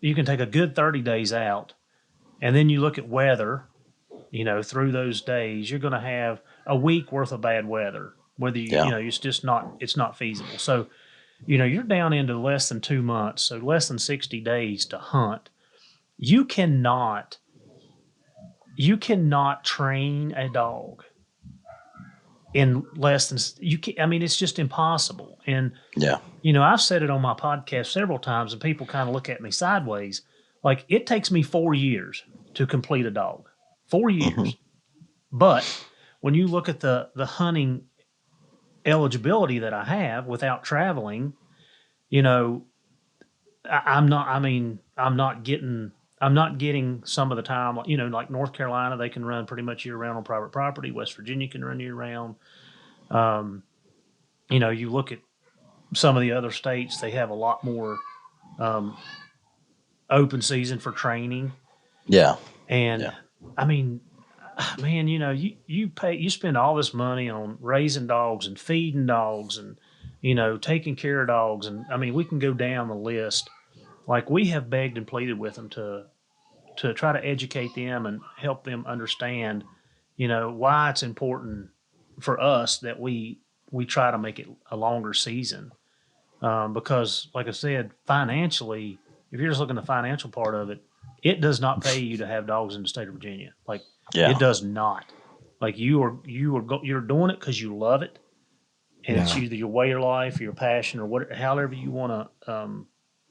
a good 30 days out, and then you look at weather. Through those days, you're going to have a week worth of bad weather. Whether it's not feasible. So, you're down into less than 2 months, so less than 60 days to hunt. You cannot train a dog in less than it's just impossible. And I've said it on my podcast several times, and people kind of look at me sideways. Like, it takes me 4 years to complete a dog. 4 years. Mm-hmm. But when you look at the hunting eligibility that I have without traveling, I'm not getting some of the time, like North Carolina, they can run pretty much year round on private property. West Virginia can run year round. You look at some of the other states, they have a lot more open season for training. Yeah. And man, you spend all this money on raising dogs and feeding dogs and, taking care of dogs. And we can go down the list. Like, we have begged and pleaded with them to try to educate them and help them understand, why it's important for us that we try to make it a longer season. because, like I said, financially, if you're just looking at the financial part of it, it does not pay you to have dogs in the state of Virginia. Like, Yeah. it does not. Like, you're doing it because you love it, and it's either your way of life, or your passion, or what, however you want to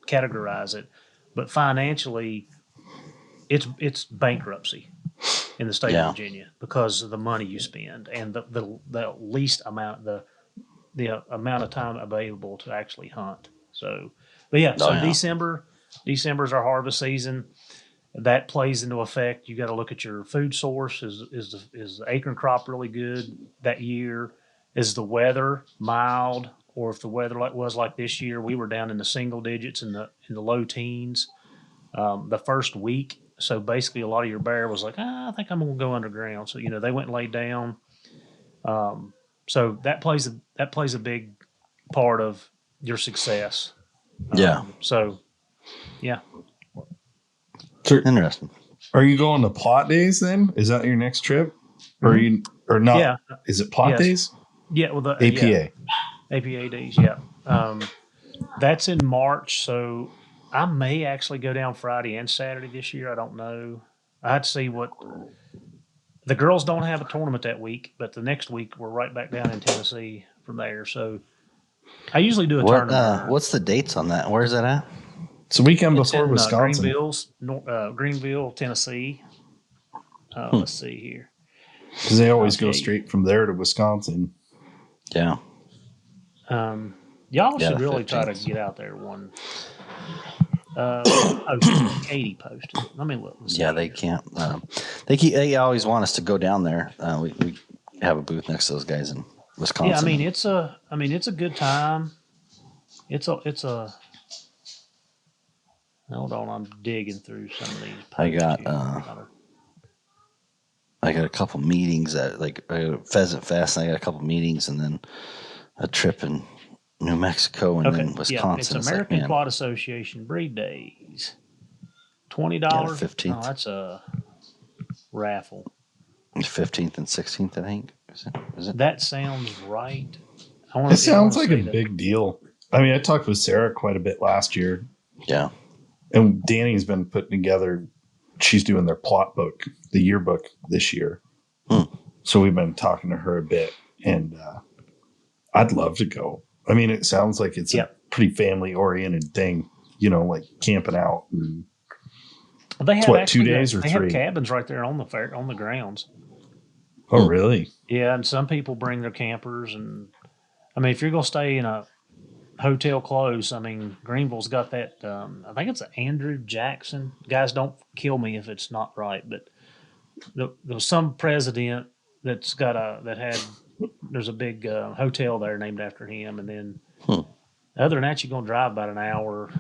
categorize it. But financially, it's bankruptcy in the state of Virginia because of the money you spend and the least amount the amount of time available to actually hunt. So, but yeah, December's our harvest season. That plays into effect. You got to look at your food source. Is the acorn crop really good that year? Is the weather mild, or if the weather was like this year, we were down in the single digits in the low teens the first week. So basically, a lot of your bear was like, I think I'm going to go underground. So they went and laid down. So that plays a big part of your success. So, yeah. Interesting. Are you going to plot days then? Is that your next trip? Or you or not? Yeah. Is it plot days? Yeah. Well, the APA. APA days. Yeah. That's in March. So I may actually go down Friday and Saturday this year. I don't know. I had to see what the girls don't have a tournament that week, but the next week we're right back down in Tennessee from there. So I usually do a tournament. What's the dates on that? Where's that at? It's the weekend It's before in, Wisconsin. Greenville, Tennessee. Let's see here. Because they always go straight from there to Wisconsin. Yeah. Y'all should really try to get out there one. Katie posted. Let me look. Yeah, they can't. They always want us to go down there. We have a booth next to those guys in Wisconsin. Yeah, it's a good time. It's a. Hold on, I'm digging through some of these. I got a couple meetings at Pheasant Fest. And I got a couple meetings, and then a trip in New Mexico, and then Wisconsin. Yeah, it's American Plot Association Breed Days. $20. 15th. Oh, that's a raffle. 15th and 16th, I think. Is it? That sounds right. It sounds like a big deal. I mean, I talked with Sarah quite a bit last year. Yeah. And Danny's been putting together, she's doing their plot book, the yearbook this year. So we've been talking to her a bit, and I'd love to go. I mean, it sounds like it's a pretty family oriented thing, like camping out. And they have 2 days or 3? They have cabins right there on the grounds. Oh, really? Yeah, and some people bring their campers, and I mean, if you're going to stay in a hotel close, I mean, Greenville's got that. I think it's Andrew Jackson. Guys, don't kill me if it's not right, but there was some president that's got there's a big hotel there named after him, and then other than that, you're going to drive about an hour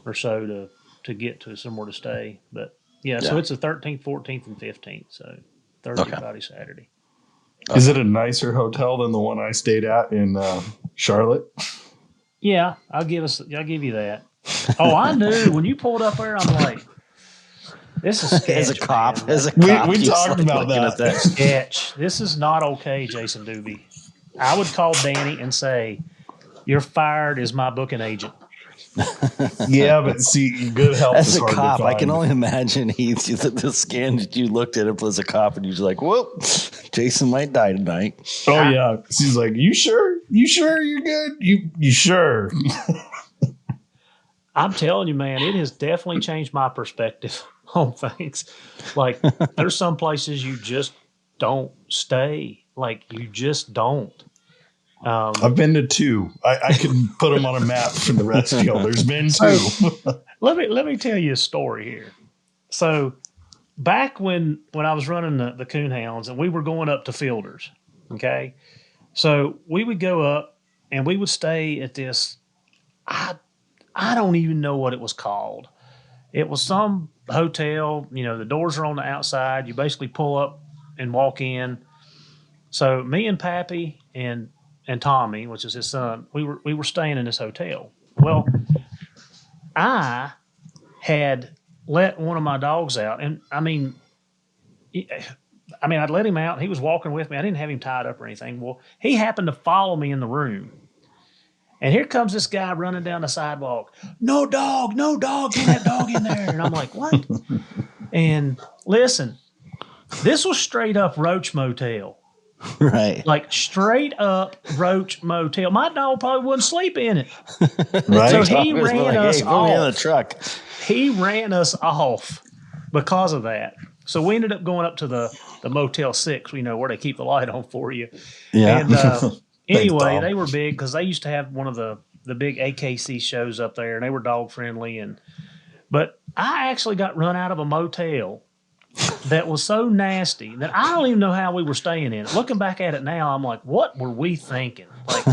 or so to get to somewhere to stay. But so it's the 13th, 14th, and 15th. So Thursday, Friday, Saturday. Is it a nicer hotel than the one I stayed at in Charlotte? Yeah, I'll give you that. Oh, I knew when you pulled up there. I'm like, this is sketch. As a cop, we talked about that. Sketch. This is not okay, Jason Doobie. I would call Danny and say, "You're fired as my booking agent." Yeah, but see, good help. As a cop, I can only imagine the scan that you looked at him as a cop, and you're like, "Whoop, Jason might die tonight." Oh yeah, she's like, "You sure? You sure you're good? You sure?" I'm telling you, man, it has definitely changed my perspective on things. Like, there's some places you just don't stay. Like, you just don't. I've been to 2. I can put them on a map for the rest of you. There's been 2. Let me tell you a story here. So back when I was running the Coonhounds and we were going up to Fielders, okay? So we would go up and we would stay at this, I don't even know what it was called. It was some hotel, the doors are on the outside. You basically pull up and walk in. So me and Pappy and Tommy, which is his son, we were staying in this hotel. Well, I had let one of my dogs out, and I'd let him out. He was walking with me. I didn't have him tied up or anything. Well, he happened to follow me in the room, And here comes this guy running down the sidewalk. No dog, get that dog in there. And I'm like, what? And listen, this was straight up Roach Motel. Right. Like straight up Roach Motel. My dog probably wouldn't sleep in it. Right. So he ran us Put me in the off. truck. He ran us off because of that. So we ended up going up to the Motel 6, where they keep the light on for you. Yeah. And anyway, Tom. they were big because they used to have one of the big AKC shows up there, and they were dog friendly. But I actually got run out of a motel that was so nasty that I don't even know how we were staying in it. Looking back at it now, I'm like, what were we thinking? Like,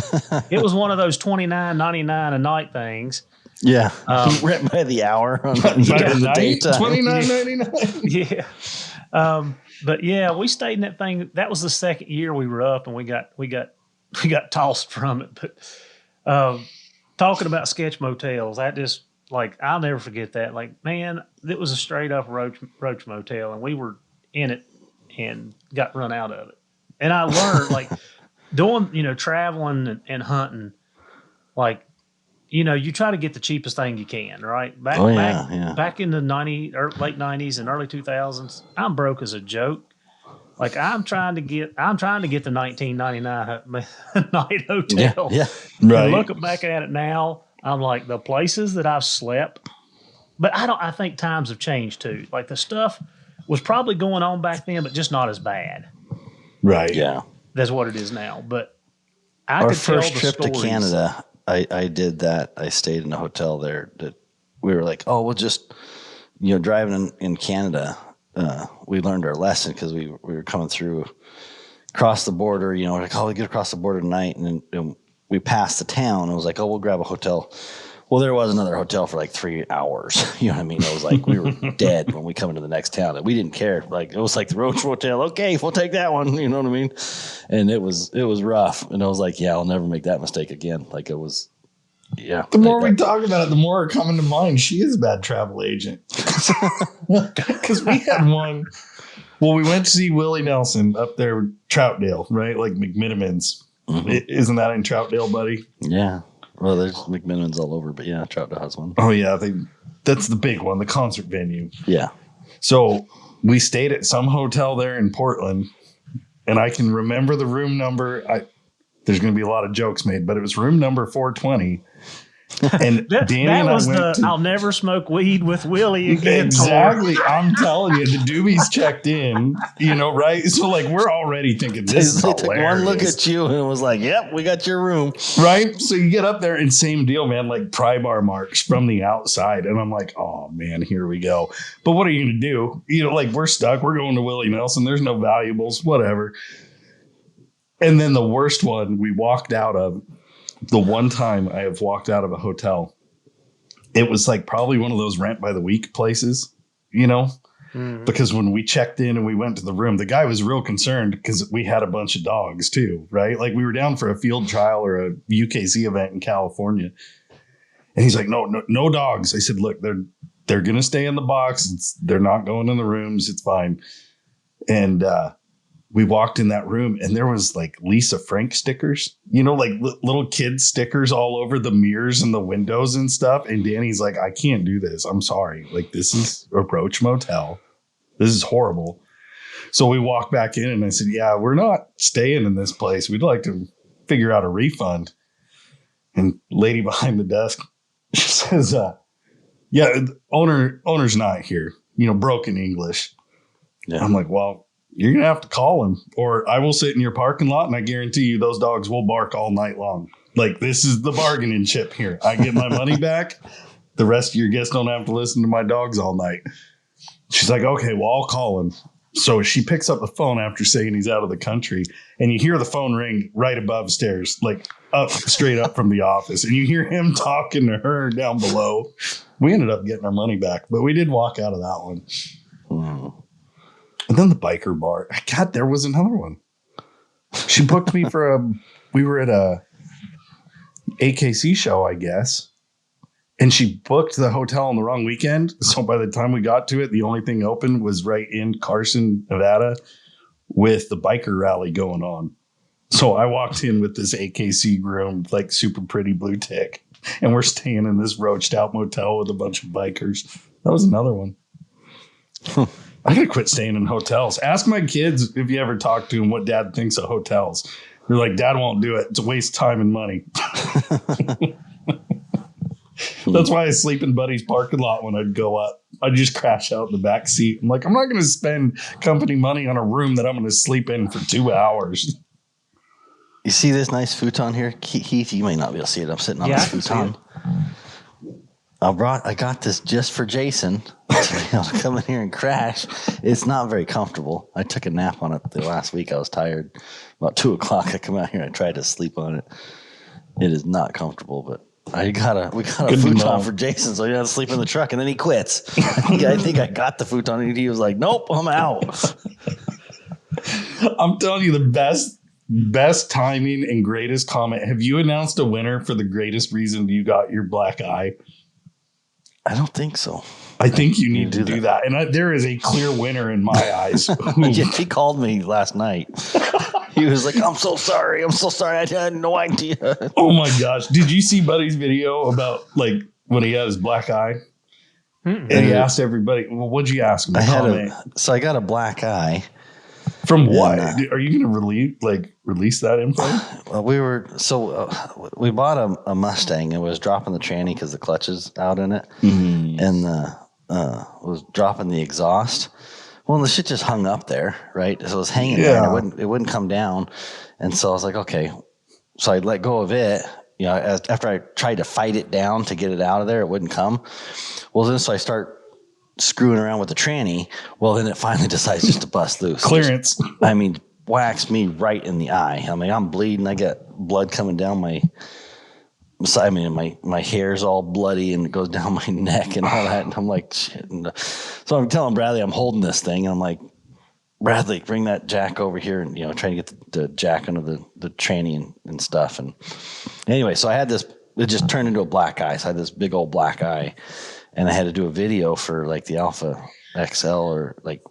it was one of those $29.99 a night things. Yeah. Rent by the hour on By the night, daytime. $29.99. Yeah. But yeah, we stayed in that thing. That was the second year we were up, and we got tossed from it. But talking about sketch motels, that just I'll never forget that. Like, man, it was a straight up roach motel, and we were in it and got run out of it. And I learned doing traveling and hunting, you try to get the cheapest thing you can, right? Back in the late 90s and early 2000s, I'm broke as a joke. Like I'm trying to get the $19.99 night hotel. Yeah. Right. And looking back at it now, I'm like, the places that I've slept, but I think times have changed too. Like the stuff was probably going on back then, but just not as bad. Right. Yeah. That's what it is now. But Our could tell first the trip stories. to Canada, I did that. I stayed in a hotel there that we were like, oh, we'll just, driving in Canada, we learned our lesson because we were coming through across the border, like, oh, we get across the border tonight. And then we passed the town. I was like, oh, we'll grab a hotel. Well, there was another hotel for like 3 hours. You know what I mean? It was like we were dead when we come into the next town. And we didn't care. Like it was like the Roach Motel. Okay, we'll take that one. You know what I mean? And it was rough. And I was like, yeah, I'll never make that mistake again. Like it was, yeah. The more we talk about it, the more coming to mind. She is a bad travel agent. Because we had one. Well, we went to see Willie Nelson up there, Troutdale, right? Like McMinimans. Mm-hmm. Isn't that in Troutdale, buddy? Yeah. Well, there's McMinimans all over, but yeah, Troutdale has one. Oh, yeah. That's the big one, the concert venue. Yeah. So we stayed at some hotel there in Portland, and I can remember the room number. There's going to be a lot of jokes made, but it was room number 420. And Danny and I went I'll never smoke weed with Willie again. Exactly. I'm telling you, the doobies checked in, right? So we're already thinking this is They hilarious. took one look at you and was like, yep, we got your room. Right? So you get up there and same deal, man, like pry bar marks from the outside. And I'm like, oh man, here we go. But what are you going to do? We're stuck. We're going to Willie Nelson. There's no valuables, whatever. And then the worst one we walked out of, the one time I have walked out of a hotel, it was probably one of those rent by the week places, mm-hmm. Because when we checked in and we went to the room, the guy was real concerned because we had a bunch of dogs too, right? Like we were down for a field trial or a UKC event in California. And he's like, no dogs. I said, look, they're going to stay in the box. They're not going in the rooms. It's fine. And, we walked in that room and there was Lisa Frank stickers, little kid stickers all over the mirrors and the windows and stuff. And Danny's like, I can't do this. I'm sorry. This is a Roach Motel. This is horrible. So we walked back in and I said, yeah, we're not staying in this place. We'd like to figure out a refund. And lady behind the desk, she says, yeah, owner's not here, broken English. Yeah. I'm like, well, you're going to have to call him or I will sit in your parking lot and I guarantee you those dogs will bark all night long. This is the bargaining chip here. I get my money back. The rest of your guests don't have to listen to my dogs all night. She's like, okay, well, I'll call him. So she picks up the phone after saying he's out of the country and you hear the phone ring right above stairs, straight up from the office. And you hear him talking to her down below. We ended up getting our money back, but we did walk out of that one. Mm. And then the biker bar. God, there was another one. She booked me for we were at a AKC show, I guess. And she booked the hotel on the wrong weekend. So by the time we got to it, the only thing open was right in Carson, Nevada with the biker rally going on. So I walked in with this AKC room, like super pretty blue tick, and we're staying in this roached out motel with a bunch of bikers. That was another one. I gotta quit staying in hotels. Ask my kids if you ever talk to them what dad thinks of hotels. They're like, Dad won't do it. It's a waste of time and money. That's why I sleep in Buddy's parking lot when I'd go up. I'd just crash out in the back seat. I'm like, I'm not going to spend company money on a room that I'm going to sleep in for 2 hours. You see this nice futon here? Heath, you may not be able to see it. I'm sitting on this futon. I got this just for Jason to be able to come in here and crash. It's not very comfortable. I took a nap on it the last week. I was tired. About 2 o'clock, I come out here and I tried to sleep on it. It is not comfortable, but we got a futon for Jason, so he had to sleep in the truck, and then he quits. I think I got the futon, and he was like, "Nope, I'm out." I'm telling you, the best timing and greatest comment. Have you announced a winner for the greatest reason you got your black eye? I don't think so. I think you need to do that. And there is a clear winner in my eyes. He called me last night. He was like, I'm so sorry. I had no idea. Oh my gosh. Did you see Buddy's video about like when he had his black eye? And he asked everybody, well, what'd you ask him? I got a black eye. From what? Are you going to release that info? Well, we bought a Mustang. It was dropping the tranny because the clutch is out in it. Mm-hmm. And was dropping the exhaust. Well, the shit just hung up there, right? So it was hanging there, and it wouldn't come down. And so I was like, okay. So I let go of it. You know, after I tried to fight it down to get it out of there, it wouldn't come. Well, then so I start screwing around with the tranny. Well, then it finally decides just to bust loose. Clearance. Whacks me right in the eye. I'm bleeding. I got blood coming down my hair's all bloody and it goes down my neck and all that. And I'm like, shit. And so I'm telling Bradley I'm holding this thing. And I'm like, Bradley, bring that jack over here and, trying to get the jack under the tranny and stuff. And anyway, so I had this, it just turned into a black eye. So I had this big old black eye and I had to do a video for like the Alpha XL or like,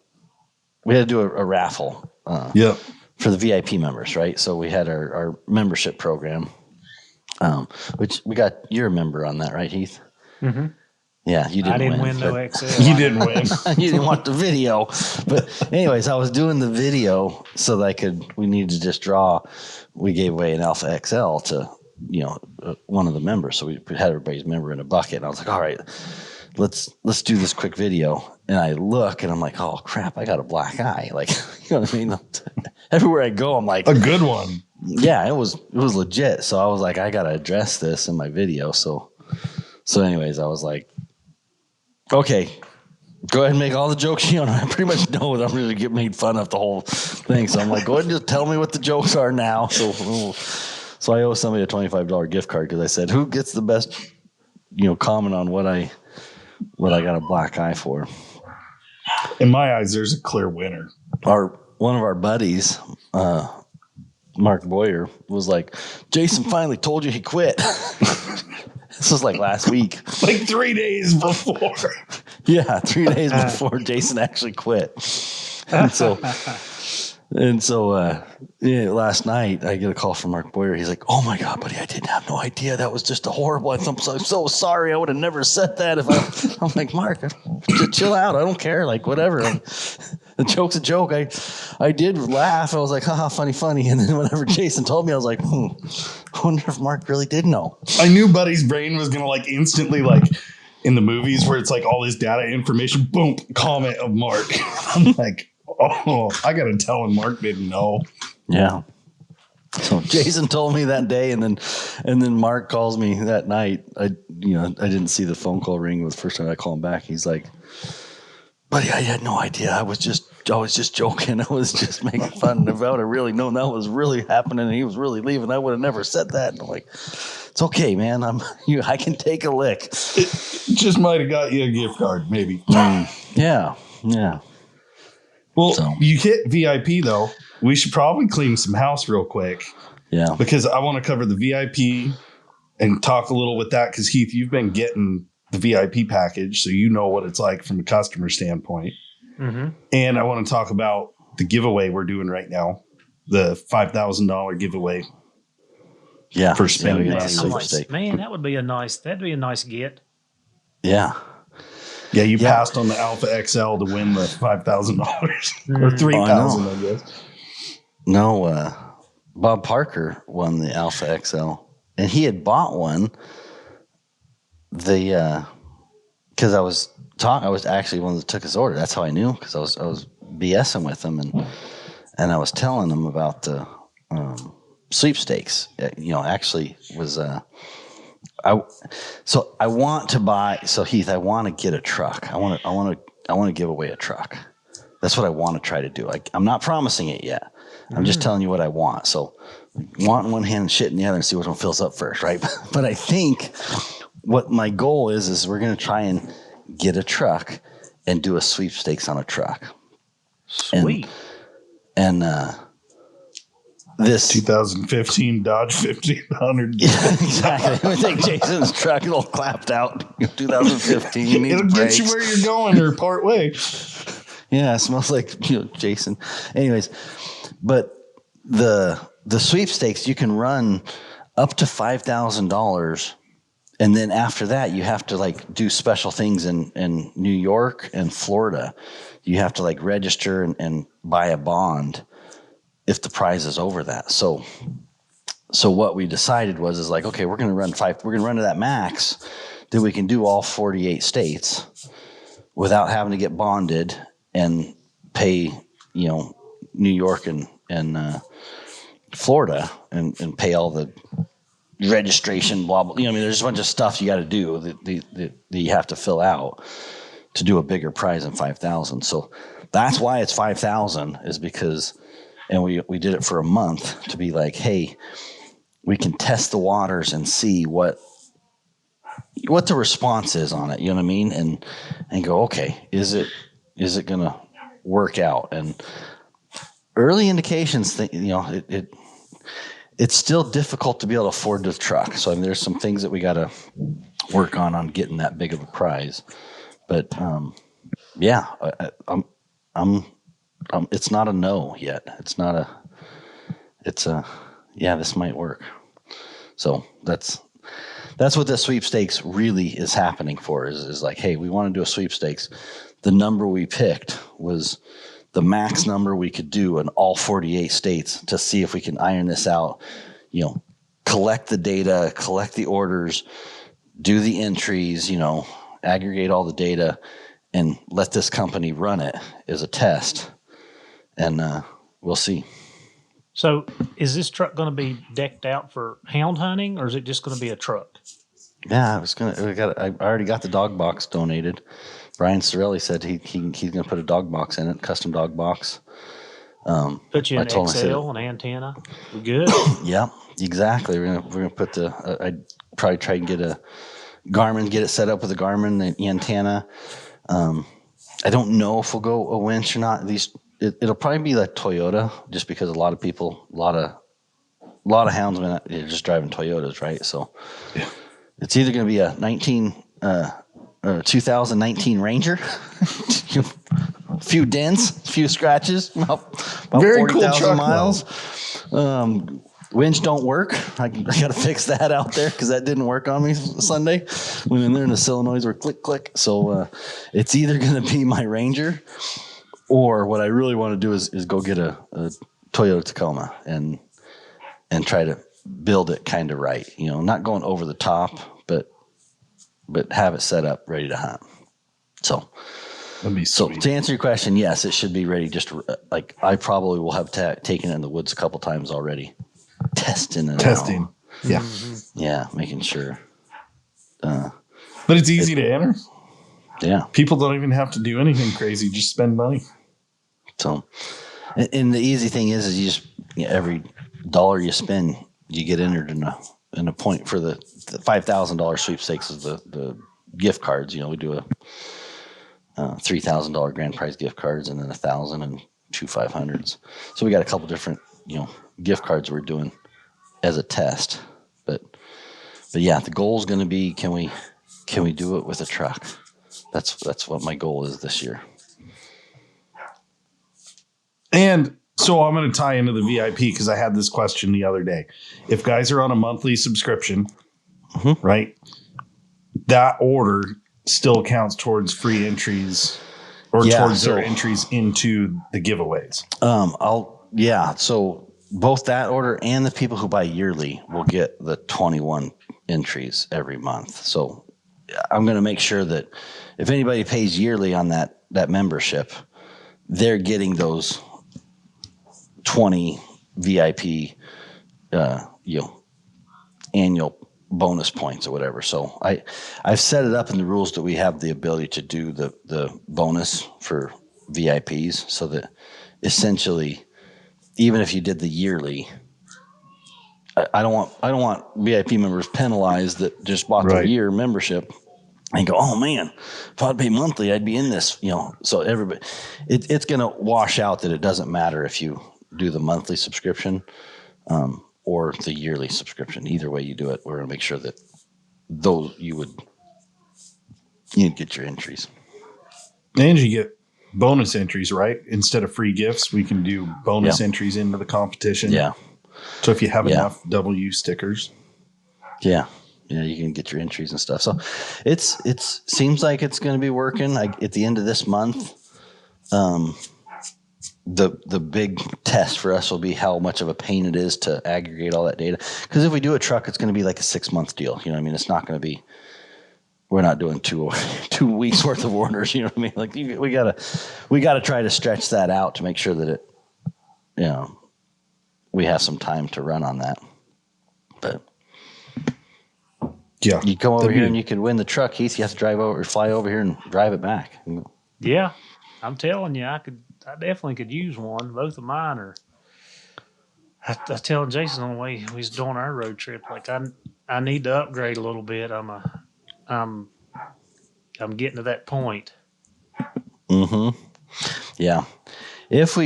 we had to do a raffle for the VIP members, right? So we had our membership program. Which you're a member on that, right, Heath? Mm-hmm. Yeah, you didn't win. I didn't win no XL. You didn't win. You didn't want the video. But anyways, I was doing the video so that we needed to just draw. We gave away an Alpha XL to, one of the members. So we had everybody's member in a bucket. And I was like, all right, let's do this quick video. And I look and I'm like, oh crap, I got a black eye. Like, you know what I mean? Everywhere I go, I'm like, a good one. Yeah, it was legit. So I was like, I got to address this in my video. So anyways, I was like, okay, go ahead and make all the jokes. I pretty much know that I'm going to get made fun of the whole thing. So I'm like, go ahead and just tell me what the jokes are now. So I owe somebody a $25 gift card because I said, who gets the best, comment on what I got a black eye for. In my eyes, there's a clear winner. One of our buddies, Mark Boyer, was like, Jason finally told you he quit. This was like last week. Like 3 days before. Yeah, 3 days before Jason actually quit. And so last night I get a call from Mark Boyer. He's like, oh my God, buddy, I didn't have no idea. That was just a horrible. I'm so sorry. I would have never said that if I'm like, Mark, just chill out. I don't care. Like, whatever. The joke's a joke. I did laugh. I was like, haha, funny. And then whenever Jason told me, I was like, I wonder if Mark really did know. I knew Buddy's brain was going to like instantly like in the movies where it's like all his data information, boom, comment of Mark. I'm like, oh, I got to tell him Mark didn't know. Yeah. So Jason told me that day, and then Mark calls me that night. I didn't see the phone call ring. It was the first time I called him back. He's like, buddy, I had no idea. I was just joking. I was just making fun. If I would have really known that was really happening and he was really leaving, I would have never said that. And I'm like, it's okay, man. I can take a lick. It just might have got you a gift card, maybe. Yeah. Well, you hit VIP, though. We should probably clean some house real quick. Yeah. Because I want to cover the VIP and talk a little with that. Because, Heath, you've been getting the VIP package, so you know what it's like from a customer standpoint. Mm-hmm. And I want to talk about the giveaway we're doing right now. the $5,000 giveaway. Yeah, For spending yeah, money. Man, that'd be a nice get. Yeah. Yeah, you passed on the Alpha XL to win the $5,000 or $3,000, I guess. No, Bob Parker won the Alpha XL, and he had bought one. Because I was actually one that took his order. That's how I knew, because I was BSing with him, and I was telling him about the sweepstakes. Actually was I want to buy. So Heath, I want to get a truck. I want to give away a truck. That's what I want to try to do. I'm not promising it yet. I'm just telling you what I want. So want in one hand and shit in the other, and see which one fills up first, right? But I think what my goal is we're going to try and get a truck and do a sweepstakes on a truck. Sweet. And this 2015 Dodge 1500. Yeah, exactly. I think Jason's truck all clapped out. 2015. It'll get you where you're going or part way. Yeah, it smells like Jason. Anyways, but the sweepstakes, you can run up to $5,000, and then after that you have to do special things in New York and Florida. You have to register and buy a bond if the prize is over that. So what we decided was okay, we're gonna run to that max, then we can do all 48 states without having to get bonded and pay, New York and Florida and pay all the registration, blah, blah. There's a bunch of stuff you got to do that you have to fill out to do a bigger prize than 5,000. So that's why it's 5,000, is because, and we did it for a month to be hey, we can test the waters and see what the response is on it. You know what I mean? And go, okay, is it going to work out? And early indications, it's still difficult to be able to afford the truck. So there's some things that we got to work on getting that big of a prize. But yeah, it's not a no yet. This might work. So that's what the sweepstakes really is happening for, is hey, we want to do a sweepstakes. The number we picked was the max number we could do in all 48 states to see if we can iron this out, collect the data, collect the orders, do the entries, aggregate all the data, and let this company run it as a test. And we'll see. So is this truck going to be decked out for hound hunting, or is it just going to be a truck? Yeah, I already got the dog box donated. Brian Sorelli said he's going to put a dog box in it, custom dog box. Put you an XL, an antenna. We're good. Yeah, exactly. We're gonna put I'd probably try and get a Garmin, get it set up with a Garmin, the antenna. I don't know if we'll go a winch or not. It'll probably be like Toyota, just because a lot of people, a lot of houndsmen, they're just driving Toyotas, right? So yeah. It's either going to be a 2019 Ranger, a few dents, a few scratches, about very 40,000 cool miles. Winch don't work. I got to fix that out there, because that didn't work on me Sunday. Went in there and the solenoids were click, click. So it's either going to be my Ranger, or what I really want to do is go get a Toyota Tacoma and try to build it kind of right. Not going over the top, but have it set up ready to hunt. So that'd be sweet. So to answer your question, yes, it should be ready. Just I probably will have taken it in the woods a couple times already. Testing. Yeah. Mm-hmm. Yeah, making sure. But it's easy to enter. Yeah. People don't even have to do anything crazy. Just spend money. So, and the easy thing is you just, every dollar you spend, you get entered in a point for the $5,000 sweepstakes is the gift cards. We do a $3,000 grand prize gift cards, and then 1,000 and two 500s. So we got a couple different, gift cards we're doing as a test. But yeah, the goal is going to be, can we do it with a truck? That's what my goal is this year. And So I'm going to tie into the VIP because I had this question the other day. If guys are on a monthly subscription, right, that order still counts towards free entries or towards their entries into the giveaways. So both that order and the people who buy yearly will get the 21 entries every month. So I'm going to make sure that if anybody pays yearly on that membership, they're getting those 20 VIP, annual bonus points or whatever. So I've set it up in the rules that we have the ability to do the bonus for VIPs, so that essentially, even if you did the yearly, I don't want VIP members penalized that just bought their year membership and go, oh man, if I'd pay monthly, I'd be in this, So everybody, it's going to wash out that it doesn't matter if you do the monthly subscription or the yearly subscription. Either way you do it, we're going to make sure that those you'd get your entries. And you get bonus entries, right? Instead of free gifts, we can do bonus entries into the competition. Yeah. So if you have enough W stickers. Yeah, you can get your entries and stuff. So it seems like it's going to be working. At the end of this month, the big test for us will be how much of a pain it is to aggregate all that data. Because if we do a truck, it's going to be like a 6-month deal. You know what I mean? It's not going to be. We're not doing 2 weeks worth of orders. You know what I mean? Like we gotta try to stretch that out to make sure that it, we have some time to run on that. But yeah, you come over here and you could win the truck, Heath. You have to fly over here and drive it back. Yeah, I'm telling you, I definitely could use one. Both of mine are. I was telling Jason on the way we was doing our road trip, like I need to upgrade a little bit. I'm getting to that point. Mm-hmm. Yeah. If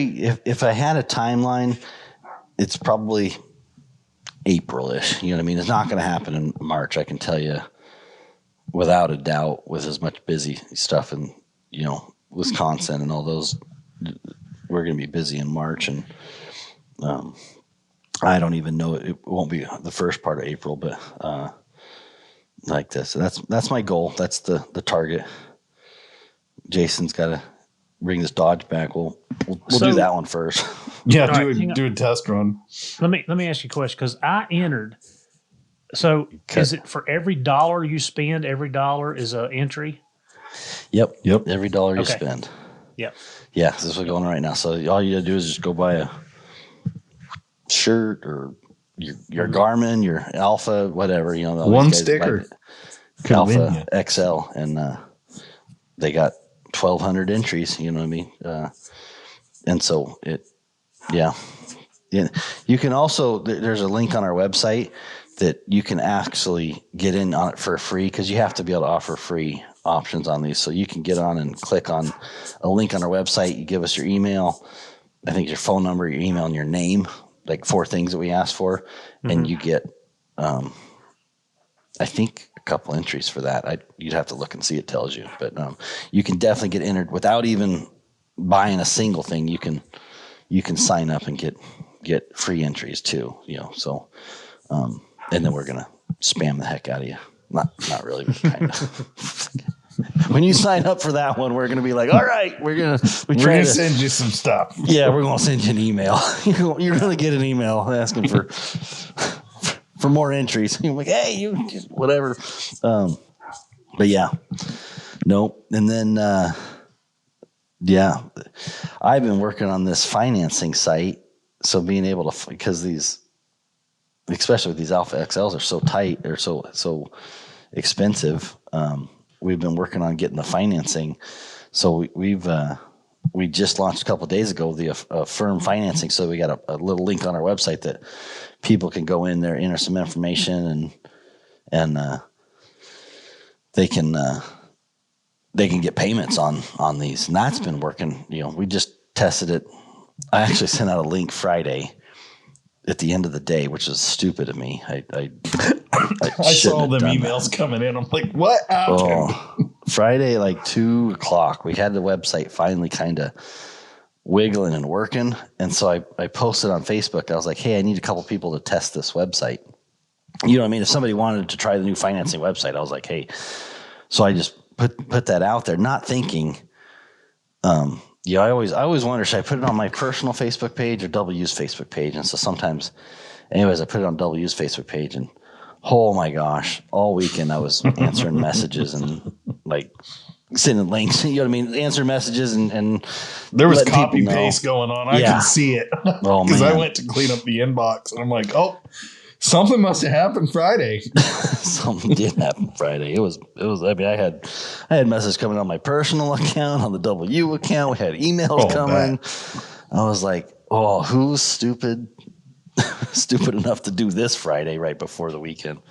I had a timeline, it's probably April-ish. You know what I mean? It's not going to happen in March, I can tell you, without a doubt, with as much busy stuff in, Wisconsin and all those. We're going to be busy in March, and I don't even know. It won't be the first part of April, but like this. So that's my goal. That's the target. Jason's got to bring this Dodge back. We'll do that one first. Yeah, do a test run. Let me ask you a question, because I entered. So is it for every dollar you spend, every dollar is an entry? Yep. Every dollar you spend. Yep. Yeah, this is what's going on right now. So all you got to do is just go buy a shirt or your Garmin, your Alpha, whatever, one sticker, Alpha XL, and they got 1,200 entries. You know what I mean? And so you can also, there's a link on our website that you can actually get in on it for free, because you have to be able to offer free options on these. So you can get on and click on a link on our website. You give us your email, I think your phone number, your email, and your name, like 4 things that we ask for, and you get, I think, a couple entries for that. You'd have to look and see, it tells you, but you can definitely get entered without even buying a single thing. You can sign up and get free entries too. So, and then we're gonna spam the heck out of you. Not really, but kind of. When you sign up for that one, we're gonna be like, all right, we're gonna send you some stuff. Yeah, we're gonna send you an email. You're gonna get an email asking for more entries. You're like, hey, you just whatever. But yeah, nope. And then I've been working on this financing site. So being able to, because these, especially with these Alpha XLs, are so tight, they're so expensive. We've been working on getting the financing. So we just launched a couple of days ago the firm financing. So we got a little link on our website that people can go in there, enter some information, and they can get payments on these. And that's been working. We just tested it. I actually sent out a link Friday at the end of the day, which is stupid of me. I saw them emails coming in. I'm like, what happened? Friday, like 2:00, we had the website finally kind of wiggling and working. And so I posted on Facebook. I was like, hey, I need a couple people to test this website. You know what I mean? If somebody wanted to try the new financing website, I was like, hey. So I just put that out there, not thinking. I always wonder, should I put it on my personal Facebook page or W's Facebook page? And so sometimes, anyways, I put it on W's Facebook page, and oh my gosh, all weekend I was answering messages and like sending links. You know what I mean? Answering messages and there was copy paste going on. I could see it because I went to clean up the inbox, and I'm like, oh. Something must have happened Friday. Something did happen Friday. It was. I mean, I had messages coming on my personal account, on the W account. We had emails coming. I was like, oh, who's stupid enough to do this Friday right before the weekend?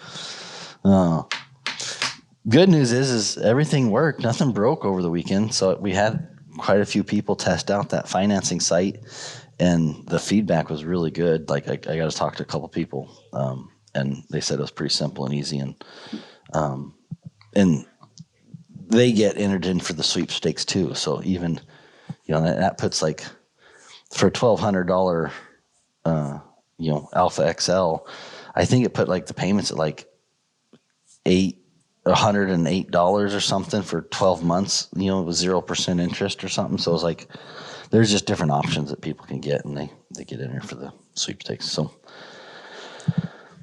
Good news is everything worked. Nothing broke over the weekend. So we had quite a few people test out that financing site. And the feedback was really good. Like I got to talk to a couple people, and they said it was pretty simple and easy. And they get entered in for the sweepstakes too. So even, that puts like for $1,200, Alpha XL, I think it put like the payments at like $108 or something for 12 months. It was 0% interest or something. So it was like. There's just different options that people can get, and they get in here for the sweepstakes. So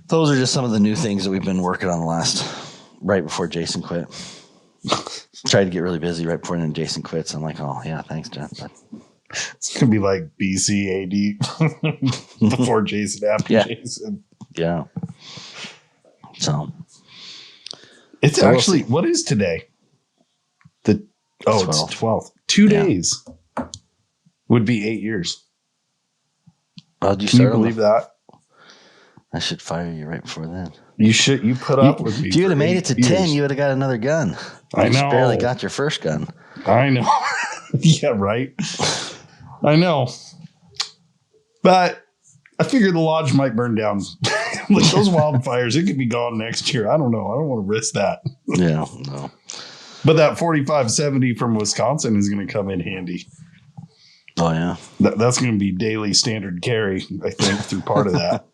those are just some of the new things that we've been working on right before Jason quit. Tried to get really busy right before then Jason quits. I'm like, oh, yeah, thanks, Jen. But it's going to be like BCAD before Jason, after Jason. Yeah. So. It's actually, what is today? It's 12th. 2 days. Would be 8 years. Well, can you believe that? I should fire you right before then. You should. You put up with me. If you would have made it to 10, you would have got another gun. I know. You barely got your first gun. I know. Yeah, right. I know. But I figured the lodge might burn down. Like those wildfires, it could be gone next year. I don't know. I don't want to risk that. Yeah, no. But that 4570 from Wisconsin is going to come in handy. Oh, yeah. That's going to be daily standard carry, I think, through part of that.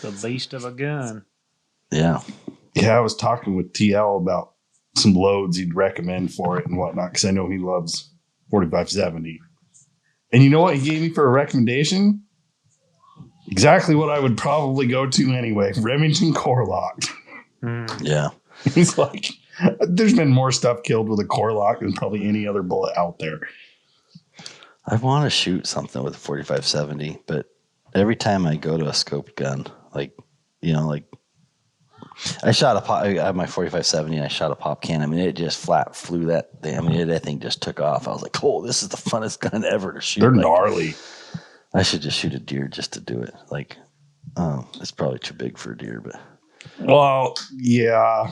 The beast of a gun. Yeah. Yeah, I was talking with TL about some loads he'd recommend for it and whatnot, because I know he loves 4570. And you know what he gave me for a recommendation? Exactly what I would probably go to anyway. Remington core lock. Yeah. He's like, there's been more stuff killed with a core lock than probably any other bullet out there. I want to shoot something with a 4570, but every time I go to a scoped gun, I shot a pop. I have my 4570 and I shot a pop can. I mean, it just flat flew that thing. I mean, that thing just took off. I was like, oh, this is the funnest gun ever to shoot. They're gnarly. I should just shoot a deer just to do it. It's probably too big for a deer, but. Well, yeah.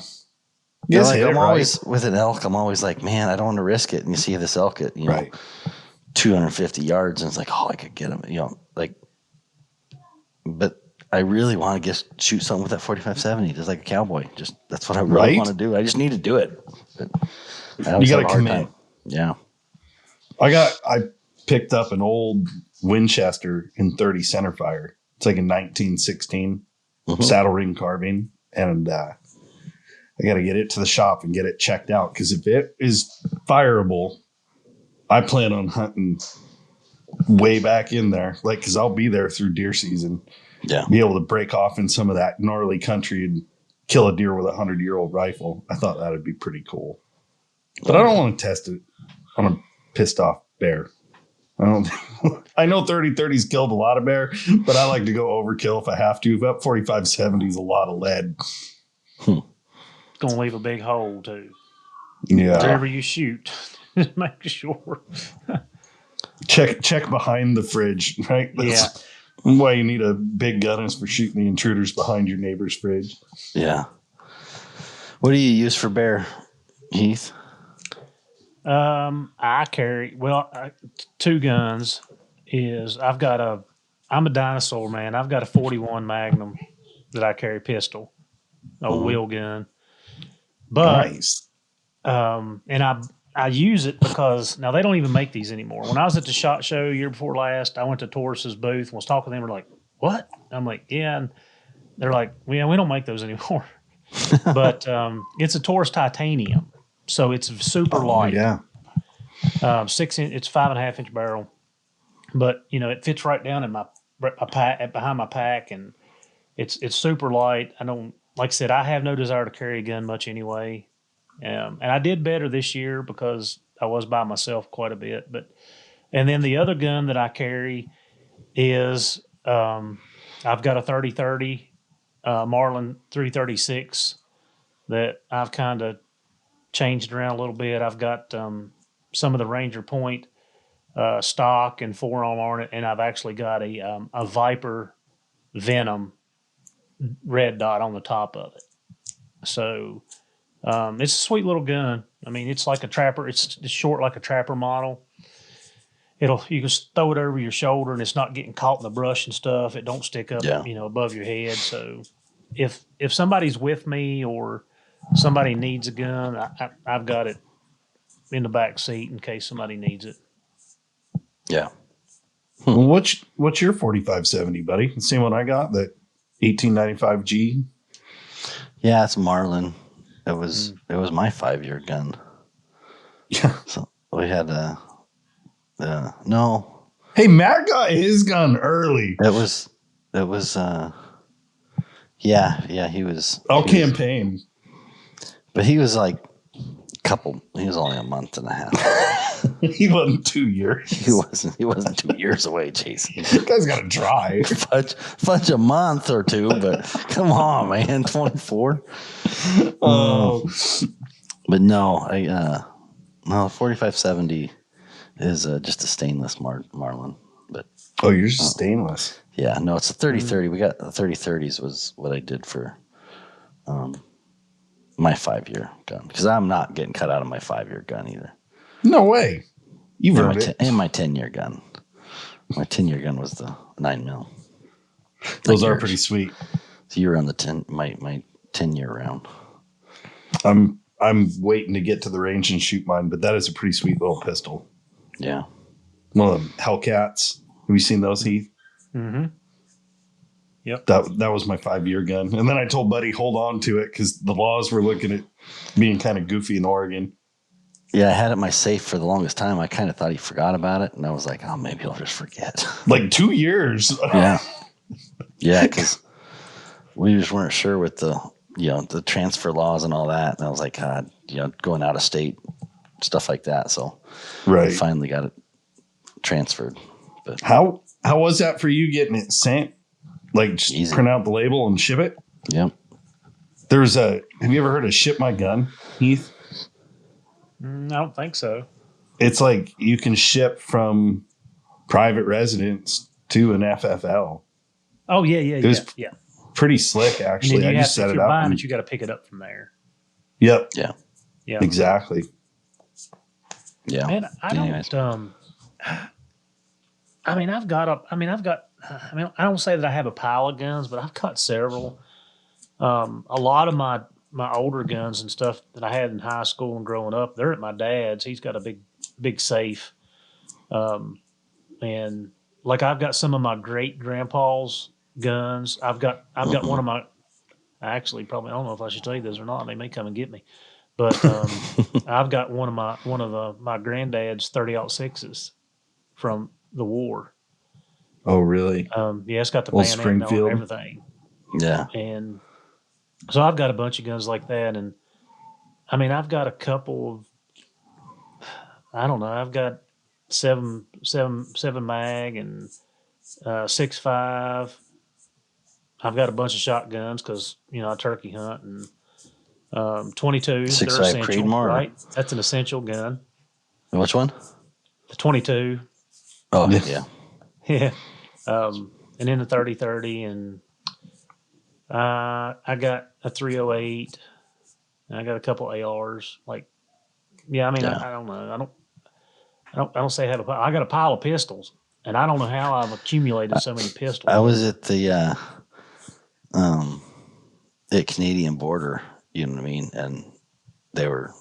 I'm always with an elk. I'm always like, man, I don't want to risk it. And you see this elk at, 250 yards, and it's like, oh, I could get him, but I really want to just shoot something with that 4570, just like a cowboy. Just that's what I really want to do. I just need to do it. But you got to commit. Yeah. I picked up an old Winchester in 30 centerfire. It's like a 1916 saddle ring carbine, and I got to get it to the shop and get it checked out, because if it is fireable, I plan on hunting way back in there, because I'll be there through deer season. Yeah. Be able to break off in some of that gnarly country and kill a deer with a 100-year-old rifle. I thought that would be pretty cool. But I don't want to test it on a pissed off bear. I know 30-30's killed a lot of bear, but I like to go overkill if I have to. But 45-70 is a lot of lead. It's going to leave a big hole, too. Yeah. Wherever you shoot, just make sure. Check behind the fridge, right? That's why you need a big gun, is for shooting the intruders behind your neighbor's fridge. Yeah. What do you use for bear, Heath? I carry, two guns. I'm a dinosaur, man. I've got a 41 Magnum that I carry pistol, a wheel gun. But, nice. and I use it because now they don't even make these anymore. When I was at the SHOT Show year before last, I went to Taurus's booth and was talking to them. They're like, "What?" I'm like, "Yeah." And they're like, "Yeah, we don't make those anymore." But it's a Taurus titanium, so it's super light. Yeah. 6 inch. It's 5.5 inch barrel, but it fits right down in my pack, behind my pack, and it's super light. I don't like I said, I have no desire to carry a gun much anyway. And I did better this year because I was by myself quite a bit. And then the other gun that I carry is I've got a 30-30 Marlin 336 that I've kind of changed around a little bit. I've got some of the Ranger Point stock and forearm on it, and I've actually got a Viper Venom red dot on the top of it. So it's a sweet little gun. I mean, it's like a trapper. It's short like a trapper model. You can throw it over your shoulder and it's not getting caught in the brush and stuff. It don't stick up, above your head. So if somebody's with me or somebody needs a gun, I've got it in the back seat in case somebody needs it. Yeah. Well, what's your 4570, buddy? The same one I got, the 1895G. Yeah, it's Marlin. It was my 5-year gun. Yeah. So we had no. Hey, Matt got his gun early. It was yeah, he was campaign. But he was like he was only a month and a half. He wasn't 2 years. He wasn't 2 years away, Jason. That guy's got to drive. Fudge a month or two, but come on, man, 24. Oh, but no, 4570 is just a stainless Marlin. But yours is stainless. Yeah, no, it's a 30-30. We got the 30-30s was what I did for my 5-year gun because I'm not getting cut out of my 5-year gun either. No way. You've earned it. And my 10-year gun. My 10-year gun was the 9mm. Those are pretty sweet. So you were on the my 10-year round. I'm waiting to get to the range and shoot mine, but that is a pretty sweet little pistol. Yeah. One of the Hellcats. Have you seen those, Heath? Mm-hmm. Yep. That was my 5-year gun. And then I told Buddy, hold on to it because the laws were looking at being kind of goofy in Oregon. Yeah, I had it in my safe for the longest time. I kind of thought he forgot about it. And I was like, oh, maybe he'll just forget. Like 2 years. Yeah. Yeah, because we just weren't sure with the transfer laws and all that. And I was like, God, going out of state, stuff like that. So right. we finally got it transferred. But how was that for you getting it sent? Like just easy. Print out the label and ship it? Yep. Have you ever heard of Ship My Gun, Heath? I don't think so. It's like you can ship from private residence to an FFL. Oh, yeah. It was pretty slick, actually. I just set it up. If you're buying it, you got to pick it up from there. Yep. Yeah. Yeah. Exactly. Yeah. Man, I don't. I don't say that I have a pile of guns, but I've got several. A lot of my older guns and stuff that I had in high school and growing up, they're at my dad's. He's got a big safe. And like I've got some of my great grandpa's guns. I've got one of my, actually probably, I don't know if I should tell you this or not. They may come and get me, but I've got one of my granddad's 30-06s from the war. Oh, really? Yeah, it's got the Old band Springfield. and everything. Yeah. And so I've got a bunch of guns like that. And I mean, I've got a couple of, I don't know, I've got seven mag and 6.5. I've got a bunch of shotguns because, I turkey hunt and 22. 6.5 they're essential, Creedmoor, right? That's an essential gun. Which one? The 22. Oh, yeah. Yeah. And then the 30-30 and I got a 308 and I got a couple ARs. Like, yeah, I mean, I don't know. I don't say I have I got a pile of pistols and I don't know how I've accumulated so many pistols. I was at the at Canadian border, you know what I mean? And they were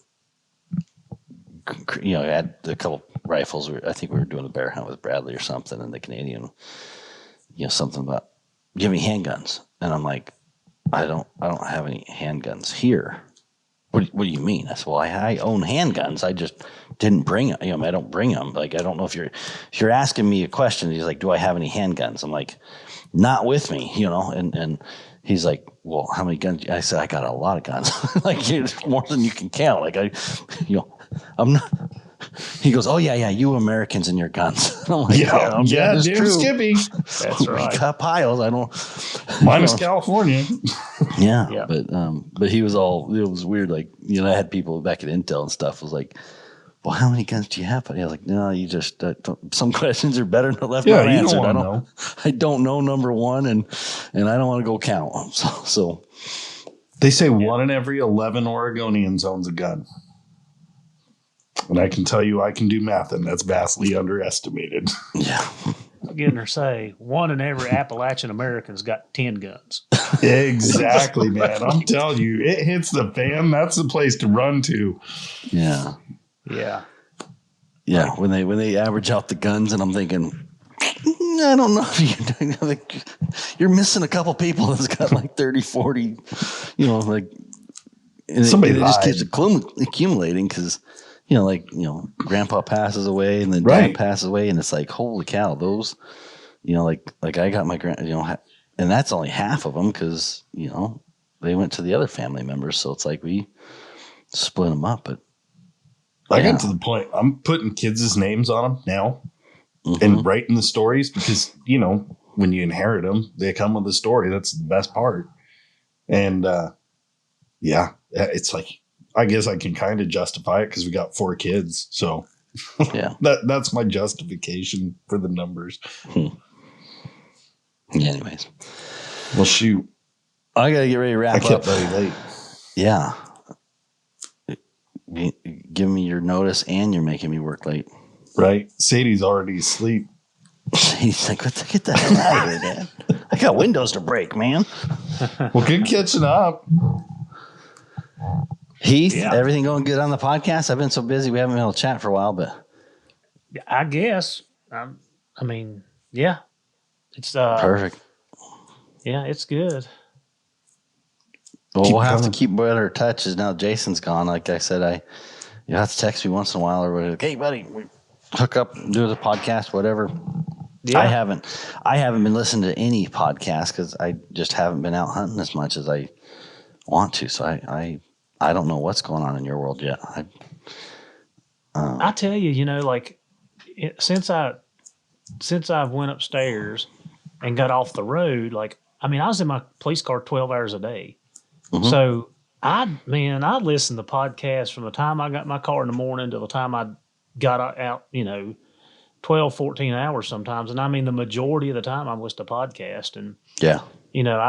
you know, I had a couple rifles. I think we were doing a bear hunt with Bradley or something, and the Canadian, you know, something about give me handguns, and I'm like, I don't have any handguns here. What do you mean? I said, well, I own handguns. I just didn't bring them. You know, I don't bring them. Like, I don't know if you're asking me a question. He's like, do I have any handguns? I'm like, not with me, you know, and he's like, well, how many guns? I said, I got a lot of guns, like more than you can count. Like I'm not. He goes, oh yeah, you Americans and your guns. I'm like, yeah, that's true. Skippy. That's right. We got piles. I don't. Minus California. Yeah. But he was all. It was weird. Like, you know, I had people back at Intel and stuff. Was like, well, how many guns do you have? But I was like, no, you just some questions are better than left unanswered. I don't know, number one, and I don't want to go count them. So they say 1 in every 11 Oregonians owns a gun. And I can tell you, I can do math, and that's vastly underestimated. Yeah. I'm getting her say 1 in every Appalachian American's got 10 guns. Exactly, man. I'm telling you, it hits the fan. That's the place to run to. Yeah. Yeah. Yeah. When they average out the guns, and I'm thinking, I don't know if you're missing a couple people that's got like 30, 40, you know, like, and somebody it just keeps accumulating because, you know, like, you know, grandpa passes away and then dad passes away, and it's like, holy cow, those, you know, like I got my you know, and that's only half of them because, you know, they went to the other family members, so it's like we split them up. But I got to the point I'm putting kids' names on them now and writing the stories because, you know, when you inherit them, they come with a story. That's the best part. And it's like, I guess I can kind of justify it because we got 4 kids. So yeah, that's my justification for the numbers. Yeah, anyways. Well, shoot. I got to get ready to wrap up. I kept very late. Yeah. Give me your notice and you're making me work late. Right. Sadie's already asleep. He's like, get the hell out of here, Dad. I got windows to break, man. Well, good catching up. Heath, everything going good on the podcast? I've been so busy we haven't been able to chat for a while, but I guess. I mean, yeah. It's perfect. Yeah, it's good. Well, we'll have to keep better touches now Jason's gone. Like I said, you have to text me once in a while or whatever. Hey, buddy, we hook up, do the podcast, whatever. Yeah. I haven't been listening to any podcast because I just haven't been out hunting as much as I want to. So I don't know what's going on in your world yet. I tell you, you know, like since I went upstairs and got off the road, like, I mean, I was in my police car 12 hours a day. Mm-hmm. So I listened to podcasts from the time I got in my car in the morning to the time I got out, you know, 12, 14 hours sometimes. And I mean, the majority of the time I'm listening to podcasts. And, you know,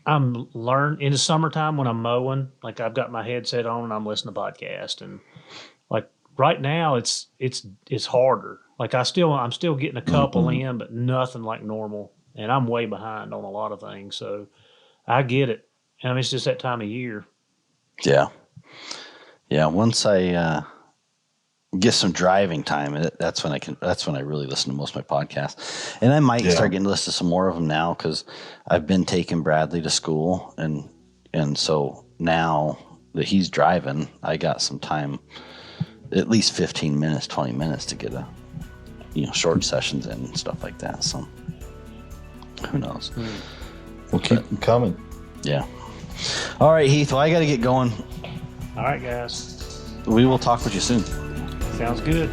I'm learning in the summertime when I'm mowing, like I've got my headset on and I'm listening to podcast. And like right now it's harder. Like I'm still getting a couple in, but nothing like normal. And I'm way behind on a lot of things. So I get it. I mean, it's just that time of year. Yeah. Yeah. Once I get some driving time, that's when I really listen to most of my podcasts. And I might start getting to listen to some more of them now because I've been taking Bradley to school. And so now that he's driving, I got some time, at least 15 minutes, 20 minutes to get short sessions in and stuff like that. So who knows? We'll keep them coming. Yeah. All right, Heath. Well, I got to get going. All right, guys. We will talk with you soon. Sounds good.